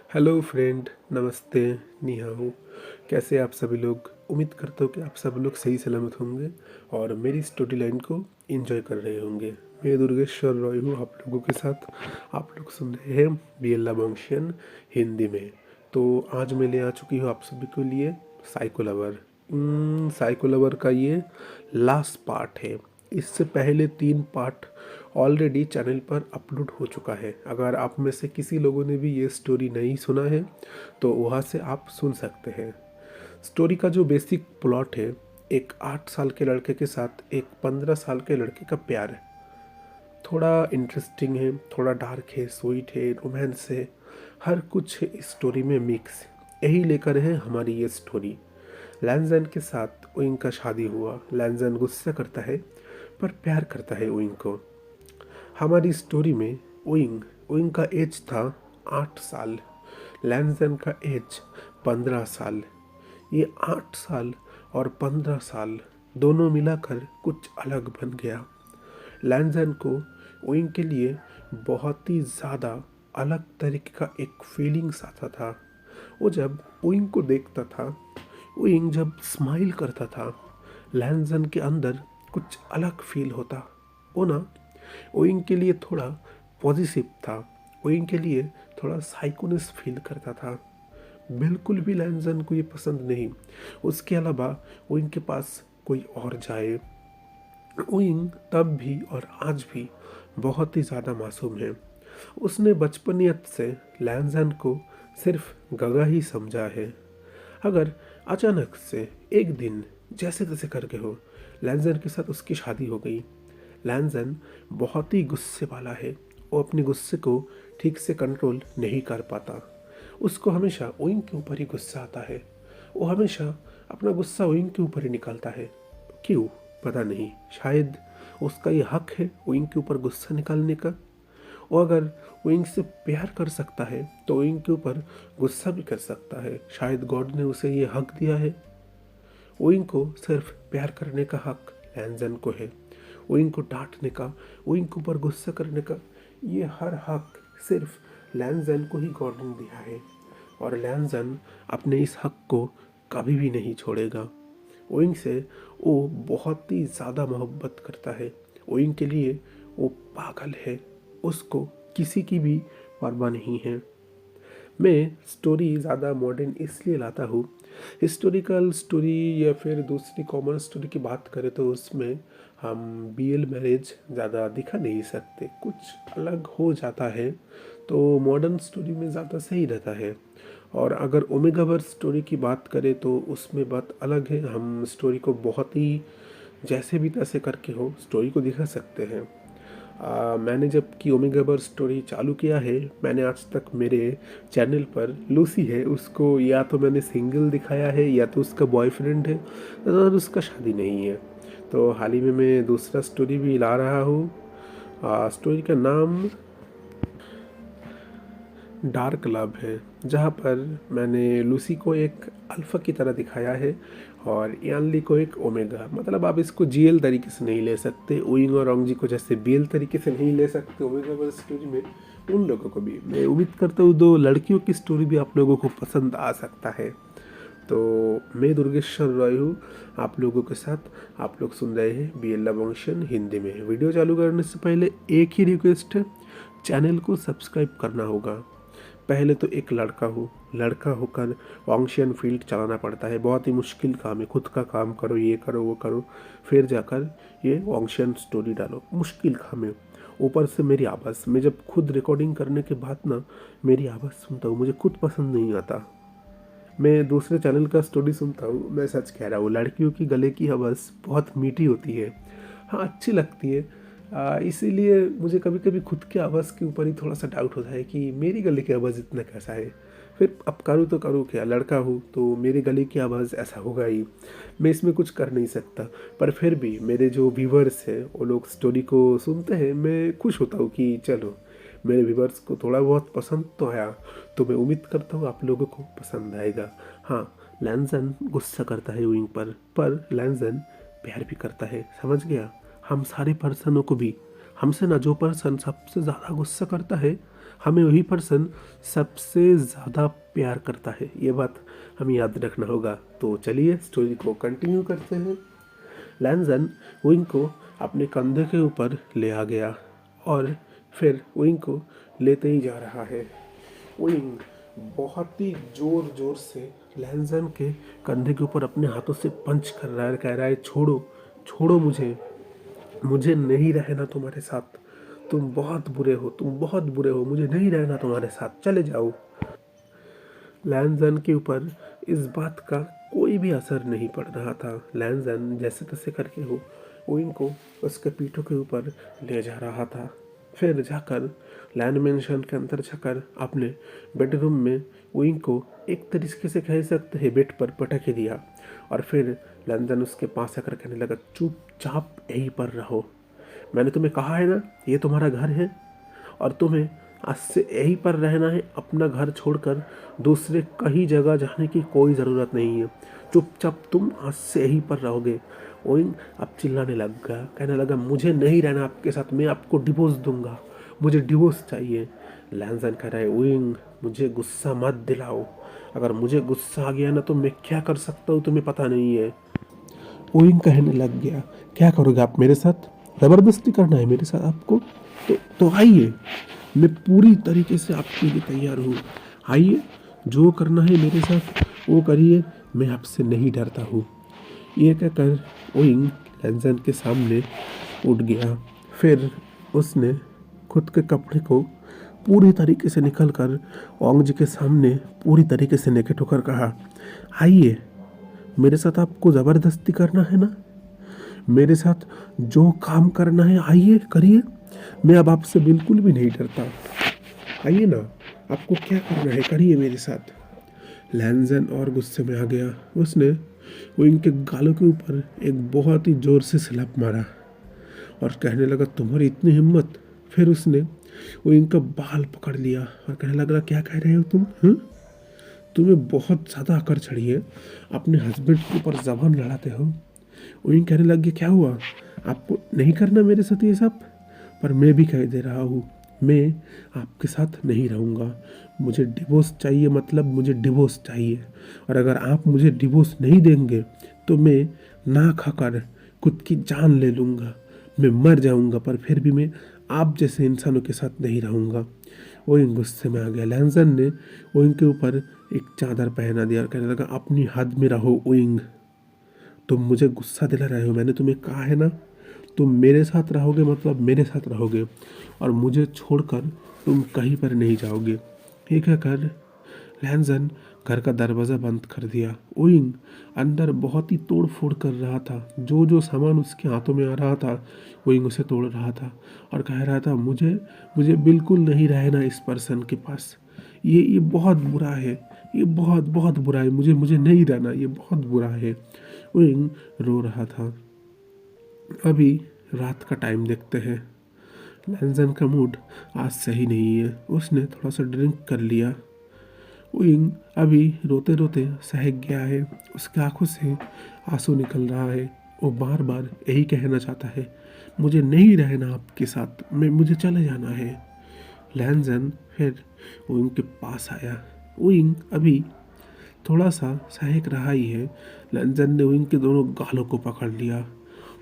Hello friend, नमस्ते, नी हाओ। कैसे आप सभी लोग? उम्मीद करता हूँ कि आप सब लोग सही सलामत होंगे और मेरी स्टोरी लाइन को एंजॉय कर रहे होंगे। मैं दुर्गेश्वर रॉय हूँ आप लोगों के साथ। आप लोग सुन रहे हैं बीएल बंशियन हिंदी में। तो आज मैं ले आ चुकी हूँ आप सभी के लिए साइको लवर। साइको लवर का ये लास्ट पार्ट है। इससे पहले 3 पार्ट ऑलरेडी चैनल पर अपलोड हो चुका है। अगर आप में से किसी लोगों ने भी ये स्टोरी नहीं सुना है तो वहाँ से आप सुन सकते हैं। स्टोरी का जो बेसिक प्लॉट है, एक 8 साल के लड़के के साथ एक 15 साल के लड़के का प्यार है। थोड़ा इंटरेस्टिंग है, थोड़ा डार्क है, स्वीट है, रोमांस है, हर कुछ है इस स्टोरी में मिक्स। यही लेकर है हमारी ये स्टोरी। लैंजन के साथ ओइंग का शादी हुआ। लैंजन गुस्सा करता है पर प्यार करता है ओइंग को। हमारी स्टोरी में ओइंग ओइंग का एज था 8 साल, लैंजन का एज 15 साल। ये 8 साल और 15 साल दोनों मिलाकर कुछ अलग बन गया। लैंजन को ओइंग के लिए बहुत ही ज़्यादा अलग तरीके का एक फीलिंग्स आता था। वो जब ओइंग को देखता था, ओइंग जब स्माइल करता था, लैंजन के अंदर कुछ अलग फील होता। वो ना ओइंग के लिए थोड़ा पॉजिटिव था, ओइंग के लिए थोड़ा साइकोनेस फील करता था। बिल्कुल भी लैंजन को ये पसंद नहीं। उसके अलावा ओइंग के पास कोई और जाए। ओइंग तब भी और आज भी बहुत ही ज़्यादा मासूम है। उसने बचपनियत से लैंजन को सिर्फ गगा ही समझा है। अगर अचानक से एक दिन जैसे तैसे करके हो लैंजन के साथ उसकी शादी हो गई। लैंजन बहुत ही गुस्से वाला है। वो अपने गुस्से को ठीक से कंट्रोल नहीं कर पाता। उसको हमेशा ओइंग के ऊपर ही गुस्सा आता है। वो हमेशा अपना गुस्सा ओइंग के ऊपर ही निकालता है। क्यों पता नहीं, शायद उसका ये हक है ओइंग के ऊपर गुस्सा निकालने का। वो अगर ओइंग से प्यार कर सकता है तो ओइंग के ऊपर गुस्सा भी कर सकता है। शायद गॉड ने उसे ये हक दिया है। ओइंग को सिर्फ प्यार करने का हक लैंजन को है। ओइंग को डांटने का, ओइंग के ऊपर गुस्सा करने का, ये हर हक सिर्फ लैंजन को ही गॉड ने दिया है। और लैंजन अपने इस हक को कभी भी नहीं छोड़ेगा। ओइंग से वो बहुत ही ज़्यादा मोहब्बत करता है। ओइंग के लिए वो पागल है। उसको किसी की भी परवाह नहीं है। मैं स्टोरी ज़्यादा मॉडर्न इसलिए लाता हूँ। हिस्टोरिकल स्टोरी या फिर दूसरी कॉमन स्टोरी की बात करें तो उसमें हम बीएल मैरिज ज़्यादा दिखा नहीं सकते, कुछ अलग हो जाता है। तो मॉडर्न स्टोरी में ज़्यादा सही रहता है। और अगर ओमेगावर्स स्टोरी की बात करें तो उसमें बात अलग है। हम स्टोरी को बहुत ही जैसे भी तैसे करके हो स्टोरी को दिखा सकते हैं। मैंने जब की ओमेगावर्स स्टोरी चालू किया है, मैंने आज तक मेरे चैनल पर लूसी है उसको या तो मैंने सिंगल दिखाया है या तो उसका बॉयफ्रेंड है और उसका शादी नहीं है। तो हाल ही में मैं दूसरा स्टोरी भी ला रहा हूँ। स्टोरी का नाम डार्क लव है, जहाँ पर मैंने लूसी को एक अल्फ़ा की तरह दिखाया है और यानली को एक ओमेगा। मतलब आप इसको जीएल तरीके से नहीं ले सकते, ओइंग और ओंगजी को जैसे बीएल तरीके से नहीं ले सकते ओमेगा वर्स स्टोरी में। उन लोगों को भी मैं उम्मीद करता हूँ 2 लड़कियों की स्टोरी भी आप लोगों को पसंद आ सकता है। तो मैं दुर्गेश्वर रॉय हूँ आप लोगों के साथ। आप लोग सुन रहे हैं बीएल बंशियन हिंदी में। वीडियो चालू करने से पहले एक ही रिक्वेस्ट है, चैनल को सब्सक्राइब करना होगा। पहले तो एक लड़का होकर ऑंशियन फील्ड चलाना पड़ता है, बहुत ही मुश्किल काम है। खुद का काम करो, ये करो वो करो, फिर जाकर ये ऑंशियन स्टोरी डालो, मुश्किल काम है। ऊपर से मेरी आवाज़, मैं जब खुद रिकॉर्डिंग करने के बाद ना मेरी आवाज़ सुनता हूँ, मुझे खुद पसंद नहीं आता। मैं दूसरे चैनल का स्टोरी सुनता हूँ, मैं सच कह रहा हूँ, लड़कियों की गले की आवाज़ बहुत मीठी होती है। हाँ, अच्छी लगती है। इसीलिए मुझे कभी कभी खुद की आवाज़ के ऊपर ही थोड़ा सा डाउट होता है कि मेरी गले की आवाज़ इतना कैसा है। फिर अब करूँ तो करूँ क्या, लड़का हूँ तो मेरे गले की आवाज़ ऐसा होगा ही। मैं इसमें कुछ कर नहीं सकता। पर फिर भी मेरे जो व्यूवर्स हैं वो लोग स्टोरी को सुनते हैं, मैं खुश होता हूँ कि चलो मेरे व्यूवर्स को थोड़ा बहुत पसंद तो आया। तो मैं उम्मीद करता हूँ आप लोगों को पसंद आएगा। हाँ, लैंजन गुस्सा करता है विंग पर लैंजन प्यार भी करता है। समझ गया? हम सारे पर्सनों को भी हमसे ना जो पर्सन सबसे ज़्यादा गुस्सा करता है, हमें वही पर्सन सबसे ज़्यादा प्यार करता है। ये बात हमें याद रखना होगा। तो चलिए स्टोरी को कंटिन्यू करते हैं। लैंजन विंग को अपने कंधे के ऊपर ले आ गया और फिर विंग को लेते ही जा रहा है। विंग बहुत ही जोर जोर से लैंजन के कंधे के ऊपर अपने हाथों से पंच कर रहा है, कह रहा है छोड़ो छोड़ो मुझे नहीं रहना तुम्हारे साथ, तुम बहुत बुरे हो, तुम बहुत बुरे हो, मुझे नहीं रहना तुम्हारे साथ, चले जाओ। लैंजन के ऊपर इस बात का कोई भी असर नहीं पड़ रहा था। लैंजन जैसे तैसे करके हो विंग को उसके पीठों के ऊपर ले जा रहा था। फिर जाकर लैंड मेंशन के अंदर जाकर अपने बेडरूम में विंग को एक तरीके से कह सकते हैं बेड पर पटक दिया और फिर लैंजन उसके पास आकर कहने लगा, चुपचाप यहीं पर रहो, मैंने तुम्हें कहा है ना ये तुम्हारा घर है और तुम्हें आज से यहीं पर रहना है, अपना घर छोड़कर दूसरे कहीं जगह जाने की कोई ज़रूरत नहीं है, चुपचाप तुम आज से यहीं पर रहोगे। ओइंग अब चिल्लाने लग गया, कहने लगा मुझे नहीं रहना आपके साथ, मैं आपको डिवोर्स दूंगा, मुझे डिवोर्स चाहिए। लैंजन कह रहा है ओइंग मुझे गुस्सा मत दिलाओ, अगर मुझे गुस्सा आ गया ना तो मैं क्या कर सकता हूँ तुम्हें पता नहीं है। ओइंग कहने लग गया, क्या करोगे आप मेरे साथ, ज़बरदस्ती करना है मेरे साथ आपको, तो आइए, मैं पूरी तरीके से आपके लिए तैयार हूँ, आइए जो करना है मेरे साथ वो करिए, मैं आपसे नहीं डरता हूँ। ये कहकर ओइंग लैंजन के सामने उठ गया। फिर उसने खुद के कपड़े को पूरी तरीके से निकल कर ओंग जी के सामने पूरी तरीके से नेकेट होकर कहा, आइए मेरे साथ आपको ज़बरदस्ती करना है ना, मेरे साथ जो काम करना है आइए करिए, मैं अब आपसे बिल्कुल भी नहीं डरता, आइए ना, आपको क्या करना है करिए मेरे साथ। लैंजन और गुस्से में आ गया। उसने वो इनके गालों के ऊपर एक बहुत ही ज़ोर से स्लैप मारा और कहने लगा तुम्हारी इतनी हिम्मत। फिर उसने वो इनका बाल पकड़ लिया और कहने लगा क्या कह रहे हो तुम, तुम्हें बहुत ज़्यादा अकड़ चढ़ी है, अपने हस्बैंड के ऊपर ज़बान लड़ाते हो। वो इन कहने लगे क्या हुआ, आपको नहीं करना मेरे साथ ये सब, पर मैं भी कह दे रहा हूँ मैं आपके साथ नहीं रहूँगा, मुझे डिवोर्स चाहिए, मतलब मुझे डिवोर्स चाहिए, और अगर आप मुझे डिवोर्स नहीं देंगे तो मैं ना खाकर खुद की जान ले लूँगा, मैं मर जाऊँगा, पर फिर भी मैं आप जैसे इंसानों के साथ नहीं रहूँगा। ओइंग गुस्से में आ गया। लैंजन ने ओइंग के ऊपर एक चादर पहना दिया और कहने लगा अपनी हद में रहो ओइंग, तुम मुझे गुस्सा दिला रहे हो, मैंने तुम्हें कहा है ना तुम मेरे साथ रहोगे मतलब मेरे साथ रहोगे और मुझे छोड़कर तुम कहीं पर नहीं जाओगे। ये कहकर लैंजन घर का दरवाज़ा बंद कर दिया। ओइंग अंदर बहुत ही तोड़ फोड़ कर रहा था, जो जो सामान उसके हाथों में आ रहा था ओइंग उसे तोड़ रहा था और कह रहा था मुझे बिल्कुल नहीं रहना इस पर्सन के पास, ये बहुत बुरा है, ये बहुत बहुत बुरा है, मुझे नहीं रहना, ये बहुत बुरा है। ओइंग रो रहा था। अभी रात का टाइम देखते हैं। लैंजन का मूड आज सही नहीं है, उसने थोड़ा सा ड्रिंक कर लिया। विंग अभी रोते रोते सहक गया है, उसकी आंखों से आंसू निकल रहा है, वो बार बार यही कहना चाहता है मुझे नहीं रहना आपके साथ, मुझे चले जाना है। लैंजन फिर विंग के पास आया। विंग अभी थोड़ा सा सहक रहा ही है। लैंजन ने विंग के दोनों गालों को पकड़ लिया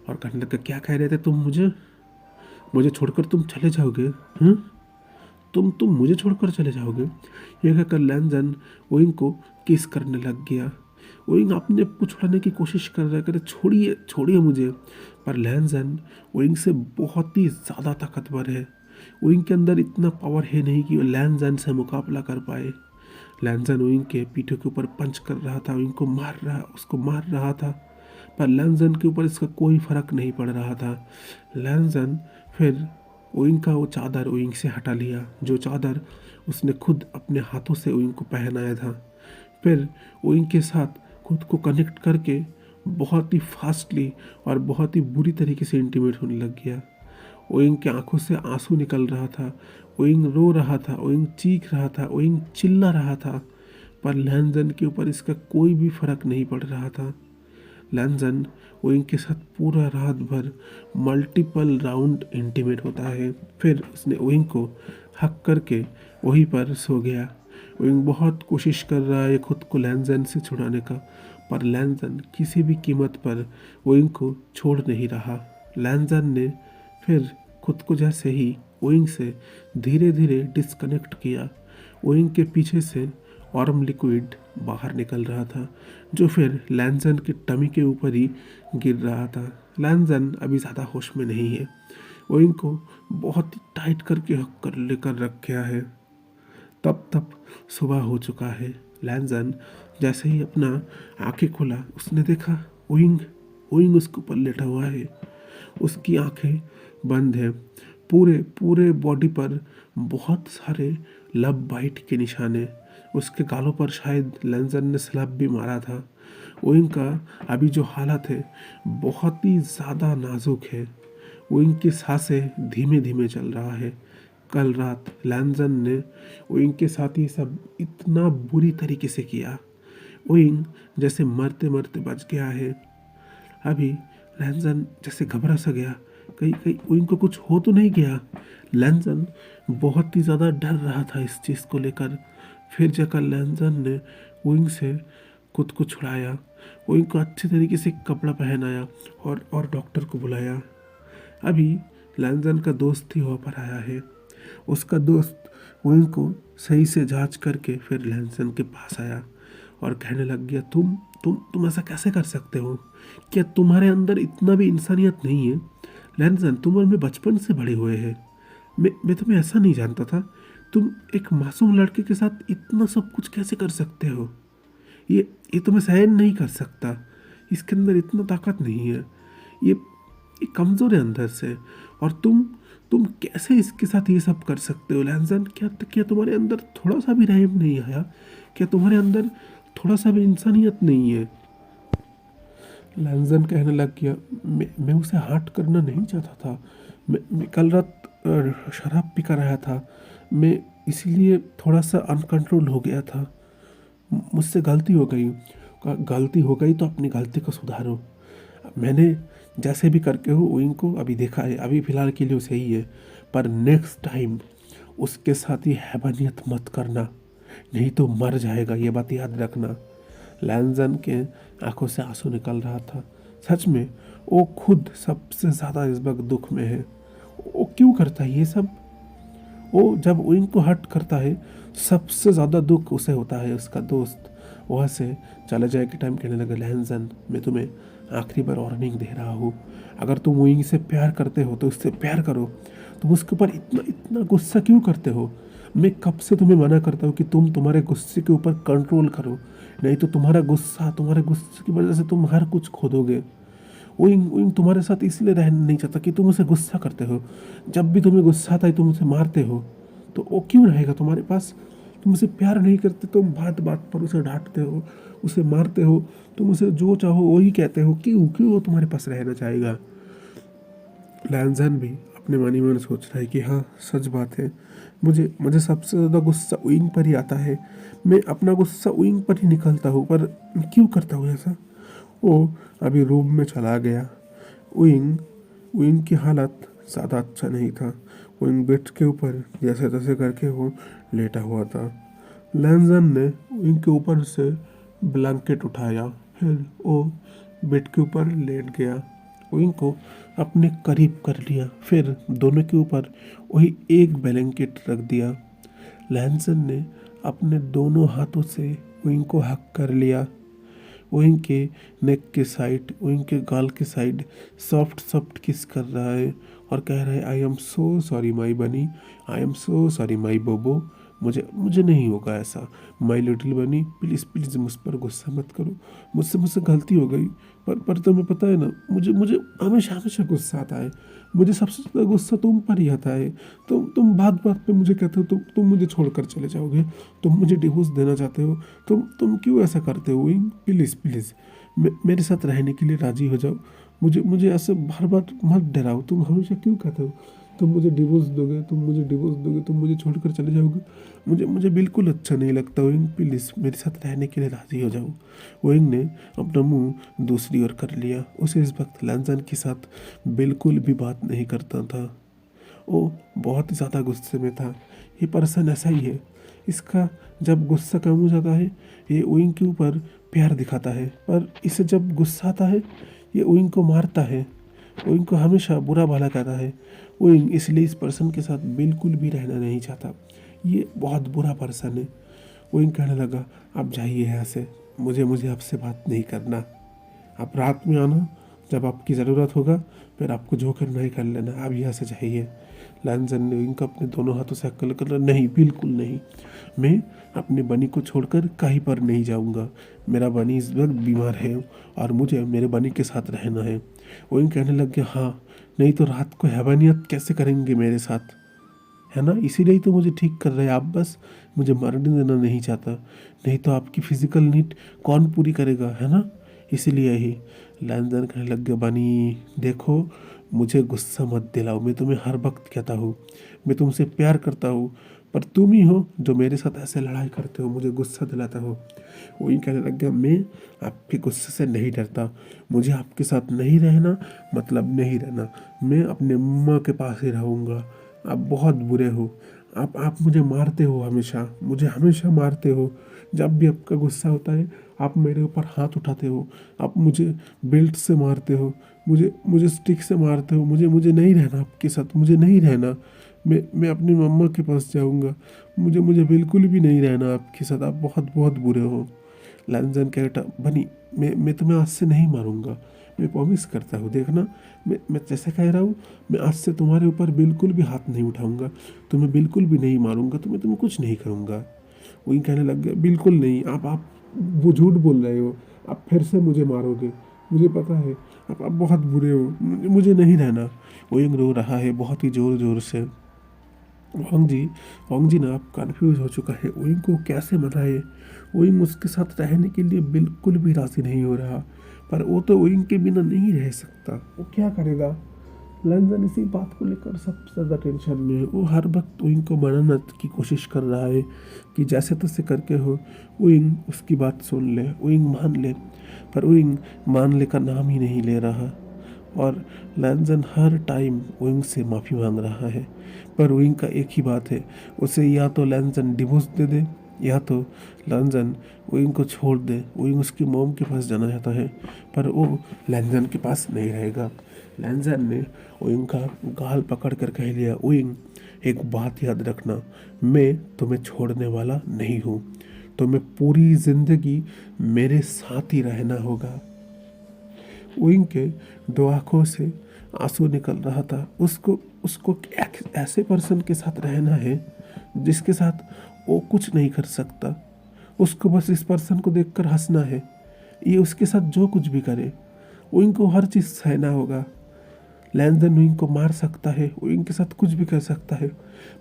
और कहने लगा क्या कह रहे थे तुम, मुझे छोड़कर तुम चले जाओगे, तुम मुझे छोड़कर चले जाओगे। यह कहकर लैंजन ओइंग को किस करने लग गया। ओइंग अपने आप को छुड़ाने की कोशिश कर रहा है, कहते छोड़िए छोड़िए मुझे, पर लैंजन ओइंग से बहुत ही ज़्यादा ताकतवर है। ओइंग के अंदर इतना पावर है नहीं कि वो लैंजन से मुकाबला कर पाए। लैंजन ओइंग के पीठों के ऊपर पंच कर रहा था, ओइंग को उसको मार रहा था, पर लैंजन के ऊपर इसका कोई फर्क नहीं पड़ रहा था। लैंजन फिर ओइंग का वो चादर ओइंग से हटा लिया, जो चादर उसने खुद अपने हाथों से ओइंग को पहनाया था। फिर ओइंग के साथ खुद को कनेक्ट करके बहुत ही फास्टली और बहुत ही बुरी तरीके से इंटीमेट होने लग गया। ओइंग की आंखों से आंसू निकल रहा था, ओइंग रो रहा था, ओइंग चीख रहा था, ओइंग चिल्ला रहा था, पर लैंजन के ऊपर इसका कोई भी फर्क नहीं पड़ रहा था। लैंजन ओइंग के साथ पूरा रात भर मल्टीपल राउंड इंटीमेट होता है। फिर उसने ओइंग को हक करके वहीं पर सो गया। ओइंग बहुत कोशिश कर रहा है खुद को लैंजन से छुड़ाने का, पर लैंजन किसी भी कीमत पर ओइंग को छोड़ नहीं रहा। लैंजन ने फिर खुद को जैसे ही ओइंग से धीरे धीरे डिस्कनेक्ट किया, ओइंग के पीछे से वार्म लिक्विड बाहर निकल रहा था, जो फिर लैंजन की टमी के ऊपर ही गिर रहा था। लैंजन अभी ज़्यादा होश में नहीं है। ओइंग को बहुत ही टाइट करके हक कर लेकर रख गया है। तब सुबह हो चुका है। लैंजन जैसे ही अपना आंखें खोला, उसने देखा ओइंग ओइंग उसके ऊपर लेटा हुआ है। उसकी आंखें बंद है। पूरे पूरे बॉडी पर बहुत सारे लव बाइट के निशान है। उसके गालों पर शायद लैंजन ने स्लैप भी मारा था। ओइंग का अभी जो हालत है बहुत ही ज़्यादा नाजुक है। ओइंग की सांसें धीमे धीमे चल रहा है। कल रात लैंजन ने ओइंग के साथ ये सब इतना बुरी तरीके से किया। ओइंग जैसे मरते मरते बच गया है। अभी लैंजन जैसे घबरा सा गया, कहीं कहीं ओइंग को कुछ हो तो नहीं गया। लैंजन बहुत ही ज़्यादा डर रहा था इस चीज़ को लेकर। फिर जाकर लैंजन ने ओइंग से खुद को छुड़ाया। ओइंग को अच्छे तरीके से कपड़ा पहनाया और डॉक्टर को बुलाया। अभी लैंजन का दोस्त ही वहाँ पर आया है। उसका दोस्त ओइंग को सही से जांच करके फिर लैंजन के पास आया और कहने लग गया, तुम ऐसा कैसे कर सकते हो? क्या तुम्हारे अंदर इतना भी इंसानियत नहीं है? लैंजन, तुम और मैं बचपन से बड़े हुए हैं। मैं तुम्हें ऐसा नहीं जानता था। तुम एक मासूम लड़के के साथ इतना सब कुछ कैसे कर सकते हो? ये तो मैं सहन नहीं कर सकता। इसके अंदर इतना ताकत नहीं है। ये कमज़ोर है अंदर से। और तुम कैसे इसके साथ ये सब कर सकते हो? लैंजन, क्या तुम्हारे अंदर थोड़ा सा भी रहम नहीं आया? क्या तुम्हारे अंदर थोड़ा सा भी इंसानियत नहीं है? लैंजन कहने लग गया, मैं उसे हर्ट करना नहीं चाहता था। मैं कल रात शराब पी कर आया था। मैं इसीलिए थोड़ा सा अनकंट्रोल हो गया था। मुझसे गलती हो गई। गलती हो गई तो अपनी गलती को सुधारो। मैंने जैसे भी करके हो ओइंग को अभी देखा है, अभी फ़िलहाल के लिए सही है, पर नेक्स्ट टाइम उसके साथ ही हैवानियत मत करना, नहीं तो मर जाएगा। ये बात याद रखना। लैंजन के आंखों से आंसू निकल रहा था। सच में वो खुद सबसे ज़्यादा इस वक्त दुख में है। वो क्यों करता है ये सब? वो जब ओइंग को हर्ट करता है सबसे ज़्यादा दुख उसे होता है। उसका दोस्त वहाँ से चले जाए के टाइम कहने लगा, लैंजन, मैं तुम्हें आखिरी बार वार्निंग दे रहा हूँ। अगर तुम ओइंग से प्यार करते हो तो उससे प्यार करो। तुम उसके ऊपर इतना गुस्सा क्यों करते हो? मैं कब से तुम्हें मना करता हूँ कि तुम तुम्हारे गुस्से के ऊपर कंट्रोल करो, नहीं तो तुम्हारे गुस्से की वजह से तुम हर कुछ खो दोगे। ओइंग तुम्हारे साथ इसलिए रहना नहीं चाहता कि तुम उसे गुस्सा करते हो। जब भी तुम्हें गुस्सा आता है तुम उसे मारते हो, तो वो क्यों रहेगा तुम्हारे पास? तुम उसे प्यार नहीं करते, तुम बात बात पर उसे डांटते हो, उसे मारते हो, तुम उसे जो चाहो वही कहते हो। क्यों क्यों वो तुम्हारे पास रहना चाहेगा? लैंजन भी अपने मन ही मन सोच रहा है कि हाँ, सच बात है। मुझे सबसे ज़्यादा गुस्सा ओइंग पर ही आता है। मैं अपना गुस्सा ओइंग पर ही निकलता हूँ, पर क्यों करता हूँ ऐसा? वो अभी रूम में चला गया। ओइंग की हालत ज़्यादा अच्छा नहीं था। ओइंग बेड के ऊपर जैसे तैसे करके वो लेटा हुआ था। लैंजन ने ओइंग के ऊपर से ब्लैंकेट उठाया, फिर वो बेड के ऊपर लेट गया। ओइंग को अपने करीब कर लिया, फिर दोनों के ऊपर वही एक ब्लैंकेट रख दिया। लैंजन ने अपने दोनों हाथों से ओइंग को हक कर लिया। ओइंग के नेक के साइड, ओइंग के गाल के साइड सॉफ्ट सॉफ्ट किस कर रहा है और कह रहा है, I am so sorry my बनी, I am so sorry my बोबो। मुझे नहीं होगा ऐसा। माई लिटिल बनी, प्लीज़ प्लीज़ मुझ पर गुस्सा मत करो। मुझसे गलती हो गई। पर तुम्हें पता है ना, मुझे हमेशा गुस्सा आता है। मुझे सबसे ज़्यादा गुस्सा तुम पर ही आता है। तुम बात बात पे मुझे कहते हो तुम मुझे छोड़कर चले जाओगे, तुम मुझे डिवोर्स देना चाहते हो। तुम क्यों ऐसा करते हो? प्लीज़ प्लीज़ मेरे साथ रहने के लिए राज़ी हो जाओ। मुझे ऐसे बार बार मत डराओ। तुम हमेशा क्यों कहते हो तुम मुझे डिवोर्स दोगे, तुम मुझे डिवोर्स दोगे, तुम मुझे छोड़कर चले जाओगे। मुझे मुझे बिल्कुल अच्छा नहीं लगता। ओइंग प्लीज़ मेरे साथ रहने के लिए राज़ी हो जाओ। ओइंग ने अपना मुंह दूसरी ओर कर लिया। उसे इस वक्त लैंजन के साथ बिल्कुल भी बात नहीं करता था। वो बहुत ही ज़्यादा गुस्से में था। ये पर्सन ऐसा ही है। इसका जब गुस्सा कम हो जाता है ये ओइंग के ऊपर प्यार दिखाता है, पर इसे जब गुस्सा आता है ये ओइंग को मारता है। ओइंग को हमेशा बुरा भला कहता है। ओइंग इसलिए इस पर्सन के साथ बिल्कुल भी रहना नहीं चाहता। ये बहुत बुरा पर्सन है। ओइंग कहने लगा, आप जाइए यहाँ से, मुझे मुझे आपसे बात नहीं करना। आप रात में आना, जब आपकी ज़रूरत होगा फिर आपको जो करना है कर लेना, आप यहाँ से जाइए। लैंजन ने इनको अपने दोनों हाथों से अक्ल कर, नहीं बिल्कुल नहीं, मैं अपने बनी को छोड़कर कहीं पर नहीं जाऊंगा। मेरा बनी इस वक्त बीमार है और मुझे मेरे बनी के साथ रहना है। वो इन कहने लग गया, हाँ नहीं तो रात को हैवानियत कैसे करेंगे मेरे साथ, है ना, इसीलिए तो मुझे ठीक कर रहे हैं आप, बस मुझे मरने देना नहीं चाहता। नहीं तो आपकी फिजिकल नीड कौन पूरी करेगा, है ना, इसीलिए ही। लैंजन कहने लग गया, बनी देखो मुझे गुस्सा मत दिलाओ, मैं तुम्हें हर वक्त कहता हूँ मैं तुमसे प्यार करता हूँ, पर तुम ही हो जो मेरे साथ ऐसे लड़ाई करते हो, मुझे गुस्सा दिलाता हो। वही कहने लग गया, मैं आपके गुस्से से नहीं डरता, मुझे आपके साथ नहीं रहना मतलब नहीं रहना, मैं अपने मम्मा के पास ही रहूँगा। आप बहुत बुरे हो, आप मुझे मारते हो, हमेशा मुझे हमेशा मारते हो। जब भी आपका गुस्सा होता है आप मेरे ऊपर हाथ उठाते हो, आप मुझे बेल्ट से मारते हो, मुझे मुझे स्टिक से मारते हो। मुझे मुझे नहीं रहना आपके साथ, मुझे नहीं रहना। मैं अपनी मम्मा के पास जाऊंगा, मुझे मुझे बिल्कुल भी नहीं रहना आपके साथ, आप बहुत बहुत बुरे हो। लैंजन कहता, बनी मैं तुम्हें आज से नहीं मारूंगा, मैं प्रॉमिस करता हूँ, देखना मैं जैसे कह रहा हूँ, मैं आज से तुम्हारे ऊपर बिल्कुल भी हाथ नहीं उठाऊंगा, तुम्हें बिल्कुल भी नहीं मारूंगा, तुम्हें कुछ नहीं करूँगा। वही कहने लग गया, बिल्कुल नहीं, आप वो झूठ बोल रहे हो, आप फिर से मुझे मारोगे, मुझे पता है, आप बहुत बुरे हो, मुझे नहीं रहना। वही रो रहा है बहुत ही ज़ोर ज़ोर से। ओंग जी ना अब कन्फ्यूज हो चुका है, ओइंग को कैसे मनाए। ओइंग उसके साथ रहने के लिए बिल्कुल भी राज़ी नहीं हो रहा, पर वो तो ओइंग के बिना नहीं रह सकता, वो क्या करेगा। लैंजन इसी बात को लेकर सबसे ज़्यादा टेंशन में है। वो हर वक्त ओइंग को मनाने की कोशिश कर रहा है कि जैसे तैसे करके हो ओइंग उसकी बात सुन ले, ओइंग मान ले, पर ओइंग मानने का नाम ही नहीं ले रहा। और लैंजन हर टाइम ओइंग से माफ़ी मांग रहा है, पर ओइंग का एक ही बात है, उसे या तो लैंजन डिवोर्स दे दे या तो लैंजन ओइंग को छोड़ दे। ओइंग उसकी मॉम के पास जाना चाहता है, पर वो लैंजन के पास नहीं रहेगा। लैंजन ने ओइंग का गाल पकड़ कर कह लिया, ओइंग एक बात याद रखना, मैं तुम्हें छोड़ने वाला नहीं हूँ, तुम्हें पूरी ज़िंदगी मेरे साथ ही रहना होगा। ओइंग के दो आंखों से आंसू निकल रहा था। उसको उसको एक ऐसे पर्सन के साथ रहना है जिसके साथ वो कुछ नहीं कर सकता। उसको बस इस पर्सन को देखकर हंसना है। ये उसके साथ जो कुछ भी करे ओइंग को हर चीज़ सहना होगा। लैंजन ओइंग को मार सकता है, ओइंग के साथ कुछ भी कर सकता है,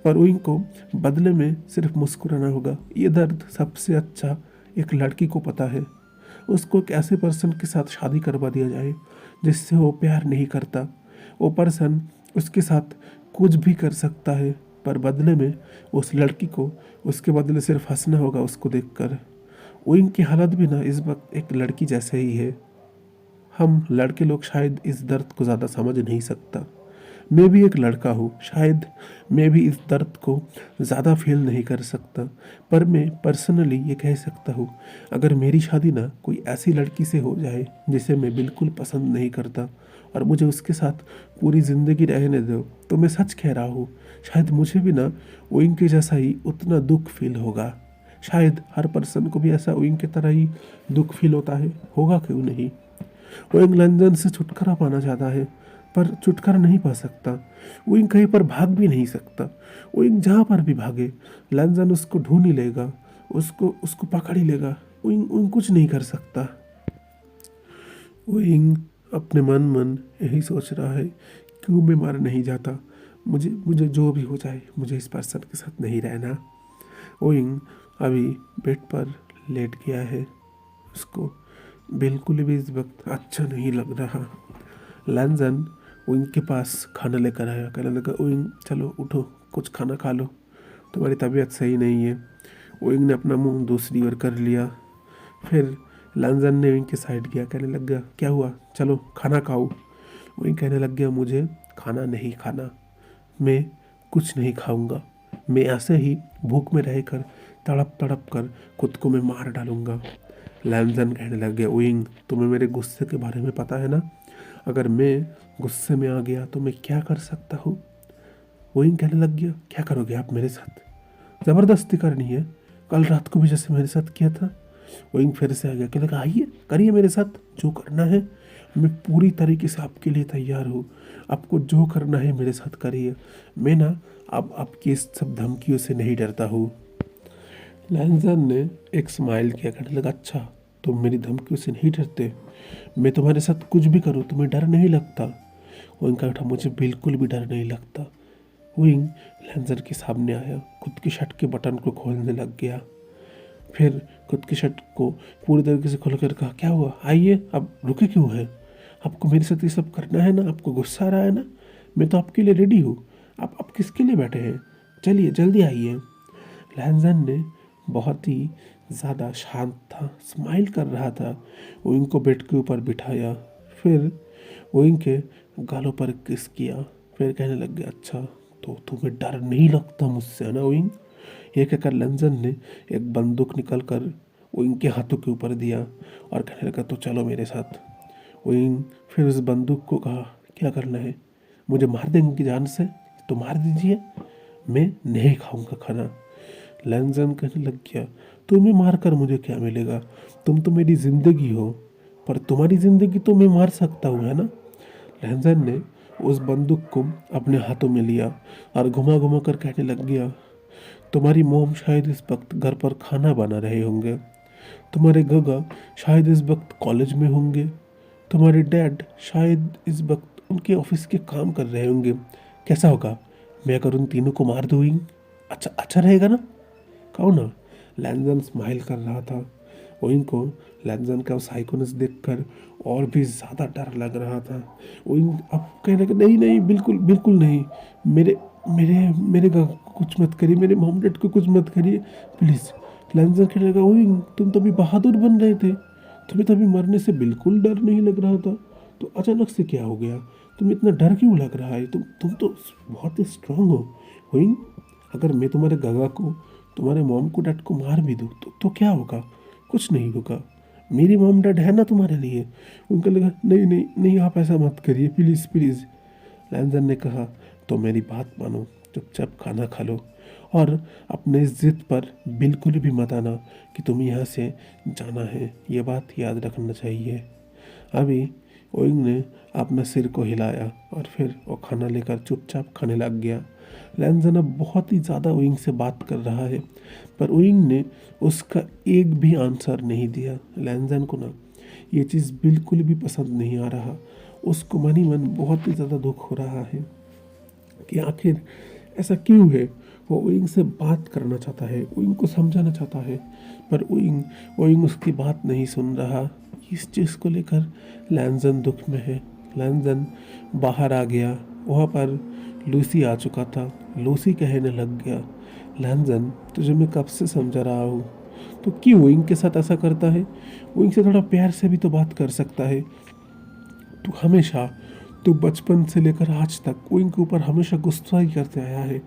पर ओइंग को बदले में सिर्फ मुस्कुराना होगा। ये दर्द सबसे अच्छा एक लड़की को पता है। उसको एक ऐसे पर्सन के साथ शादी करवा दिया जाए जिससे वो प्यार नहीं करता। वो पर्सन उसके साथ कुछ भी कर सकता है, पर बदले में उस लड़की को उसके बदले सिर्फ हंसना होगा उसको देखकर। ओइंग की हालत भी ना इस वक्त एक लड़की जैसे ही है। हम लड़के लोग शायद इस दर्द को ज़्यादा समझ नहीं सकता। मैं भी एक लड़का हूँ, शायद मैं भी इस दर्द को ज़्यादा फील नहीं कर सकता, पर मैं पर्सनली ये कह सकता हूँ, अगर मेरी शादी ना कोई ऐसी लड़की से हो जाए जिसे मैं बिल्कुल पसंद नहीं करता और मुझे उसके साथ पूरी ज़िंदगी रहने दो, तो मैं सच कह रहा हूँ शायद मुझे भी ना ओइंग के जैसा ही उतना दुख फील होगा। शायद हर पर्सन को भी ऐसा ओइंग की तरह ही दुख फील होता है, होगा क्यों नहीं। ओइंग लंदन से छुटकारा पाना चाहता है, पर छुटकारा नहीं पा सकता। ओइंग कहीं पर भाग भी नहीं सकता। ओइंग जहाँ पर भी भागे लंदन उसको ढूंढ ही लेगा, उसको उसको पकड़ ही लेगा। ओइंग ओइंग कुछ नहीं कर सकता। ओइंग अपने मन यही सोच रहा है, क्यों मैं मर नहीं जाता, मुझे मुझे जो भी हो जाए मुझे इस पर्सन के साथ नहीं रहना। ओइंग अभी बेड पर लेट गया है। उसको बिल्कुल भी इस वक्त अच्छा नहीं लग रहा। लैंजन विंग के पास खाना लेकर आया। कहने लगा, विंग चलो उठो, कुछ खाना खा लो, तुम्हारी तबीयत सही नहीं है। विंग ने अपना मुंह दूसरी ओर कर लिया। फिर लैंजन ने विंग की साइड किया। कहने लग गया, क्या हुआ, चलो खाना खाओ। विंग कहने लग गया, मुझे खाना नहीं खाना, मैं कुछ नहीं खाऊंगा, मैं ऐसे ही भूख में रहकर तड़प तड़प कर खुद को मैं मार डालूंगा। लैंजन कहने लग गया, विंग तुम्हें मेरे गुस्से के बारे में पता है ना, अगर मैं गुस्से में आ गया तो मैं क्या कर सकता हूँ। विंग कहने लग गया, क्या करोगे आप मेरे साथ, ज़बरदस्ती करनी है, कल रात को भी जैसे मेरे साथ किया था। विंग फिर से आ गया, कहने लगा, आइए करिए मेरे साथ जो करना है, मैं पूरी तरीके से आपके लिए तैयार हूँ, आपको जो करना है मेरे साथ करिए, मैं ना अब आपकी इस सब धमकियों से नहीं डरता हूँ। लैंजन ने एक स्माइल किया। कहने लगा, अच्छा तुम मेरी धमकियों से नहीं डरते, मैं तुम्हारे साथ कुछ भी करूँ तुम्हें डर नहीं लगता। विंग का उठा, मुझे बिल्कुल भी डर नहीं लगता। विंग लैंजन के सामने आया, खुद की शर्ट के बटन को खोलने लग गया। फिर खुद की शर्ट को पूरी तरीके से खोल कर कहा, क्या हुआ, आइए, अब रुके क्यों है, आपको मेरे साथ ये सब करना है ना, आपको गुस्सा आ रहा है ना, मैं तो आपके लिए रेडी हूँ, आप किसके लिए बैठे हैं, चलिए जल्दी आइए। लैंजन ने बहुत ही ज़्यादा शांत था, स्माइल कर रहा था। विंग को बेड के ऊपर बिठाया, फिर विंग के गालों पर किस किया। फिर कहने लग गया, अच्छा तो तुम्हें डर नहीं लगता मुझसे है ना विंग। ये कहकर लैंजन ने एक बंदूक निकल कर विंग के हाथों के ऊपर दिया और कहने लगा, तो चलो मेरे साथ। विंग फिर उस बंदूक को कहा, क्या करना है, मुझे मार देंगे कि जान से, तो मार दीजिए, मैं नहीं खाऊंगा खाना। लैंजन कहने लग गया, तुम्हें मार कर मुझे क्या मिलेगा, तुम तो मेरी ज़िंदगी हो, पर तुम्हारी ज़िंदगी तो मैं मार सकता हूँ है ना। लैंजन ने उस बंदूक को अपने हाथों में लिया और घुमा घुमा कर कहने लग गया, तुम्हारी मोम शायद इस वक्त घर पर खाना बना रहे होंगे, तुम्हारे गगा शायद इस वक्त कॉलेज में होंगे, तुम्हारे डैड शायद इस वक्त उनके ऑफिस के काम कर रहे होंगे। कैसा होगा मैं अगर उन तीनों को मार दूँ, अच्छा अच्छा रहेगा ना, कहो ना। लैंजन स्माइल कर रहा था। ओइंग को लैंजन का साइकोनेस देखकर और भी ज़्यादा डर लग रहा था। ओइंग अब कहने लगा, नहीं नहीं, बिल्कुल बिल्कुल नहीं, मेरे मेरे मेरे का कुछ मत करिए, मेरे मॉम डैड को कुछ मत करिए प्लीज़। लैंजन कहने लगा, ओइंग तुम तो अभी बहादुर बन रहे थे, तुम्हें तो अभी मरने से बिल्कुल डर नहीं लग रहा था, तो अचानक से क्या हो गया, तुम्हें इतना डर क्यों लग रहा है, तुम तो बहुत ही स्ट्रांग हो। ओइंग अगर मैं तुम्हारे गगा को, तुम्हारे मॉम को डैड को मार भी दूँ तो क्या होगा, कुछ नहीं होगा, मेरी मॉम डैड है ना तुम्हारे लिए। उनका लगा, नहीं नहीं नहीं, आप ऐसा मत करिए प्लीज़ प्लीज़। लैंजन ने कहा, तो मेरी बात मानो, चुपचाप खाना खा लो और अपने इस जिद पर बिल्कुल भी मत आना कि तुम्हें यहाँ से जाना है, ये बात याद रखना चाहिए। अभी ओइंग ने अपना सिर को हिलाया और फिर वो खाना लेकर चुपचाप खाने लग गया। लैंजन अब बहुत ही ज़्यादा ओइंग से बात कर रहा है, पर ओइंग ने उसका एक भी आंसर नहीं दिया। लैंजन को ना ये चीज़ बिल्कुल भी पसंद नहीं आ रहा, उसको मन ही मन बहुत ही ज़्यादा दुख हो रहा है कि आखिर ऐसा क्यों है। वो ओइंग से बात करना चाहता है, ओइंग को समझाना चाहता है, पर ओइंग उसकी बात नहीं सुन रहा। इस चीज़ को लेकर लैंजन दुख में है। लैंजन बाहर आ गया, वहाँ पर लूसी आ चुका था। लूसी कहने लग गया, लैंजन तुझे मैं कब से समझा रहा हूँ, तो क्यों ओइंग के साथ ऐसा करता है, ओइंग से थोड़ा प्यार से भी तो बात कर सकता है। तू हमेशा, तू बचपन से लेकर आज तक ओइंग के ऊपर हमेशा गुस्सा ही करते आया है,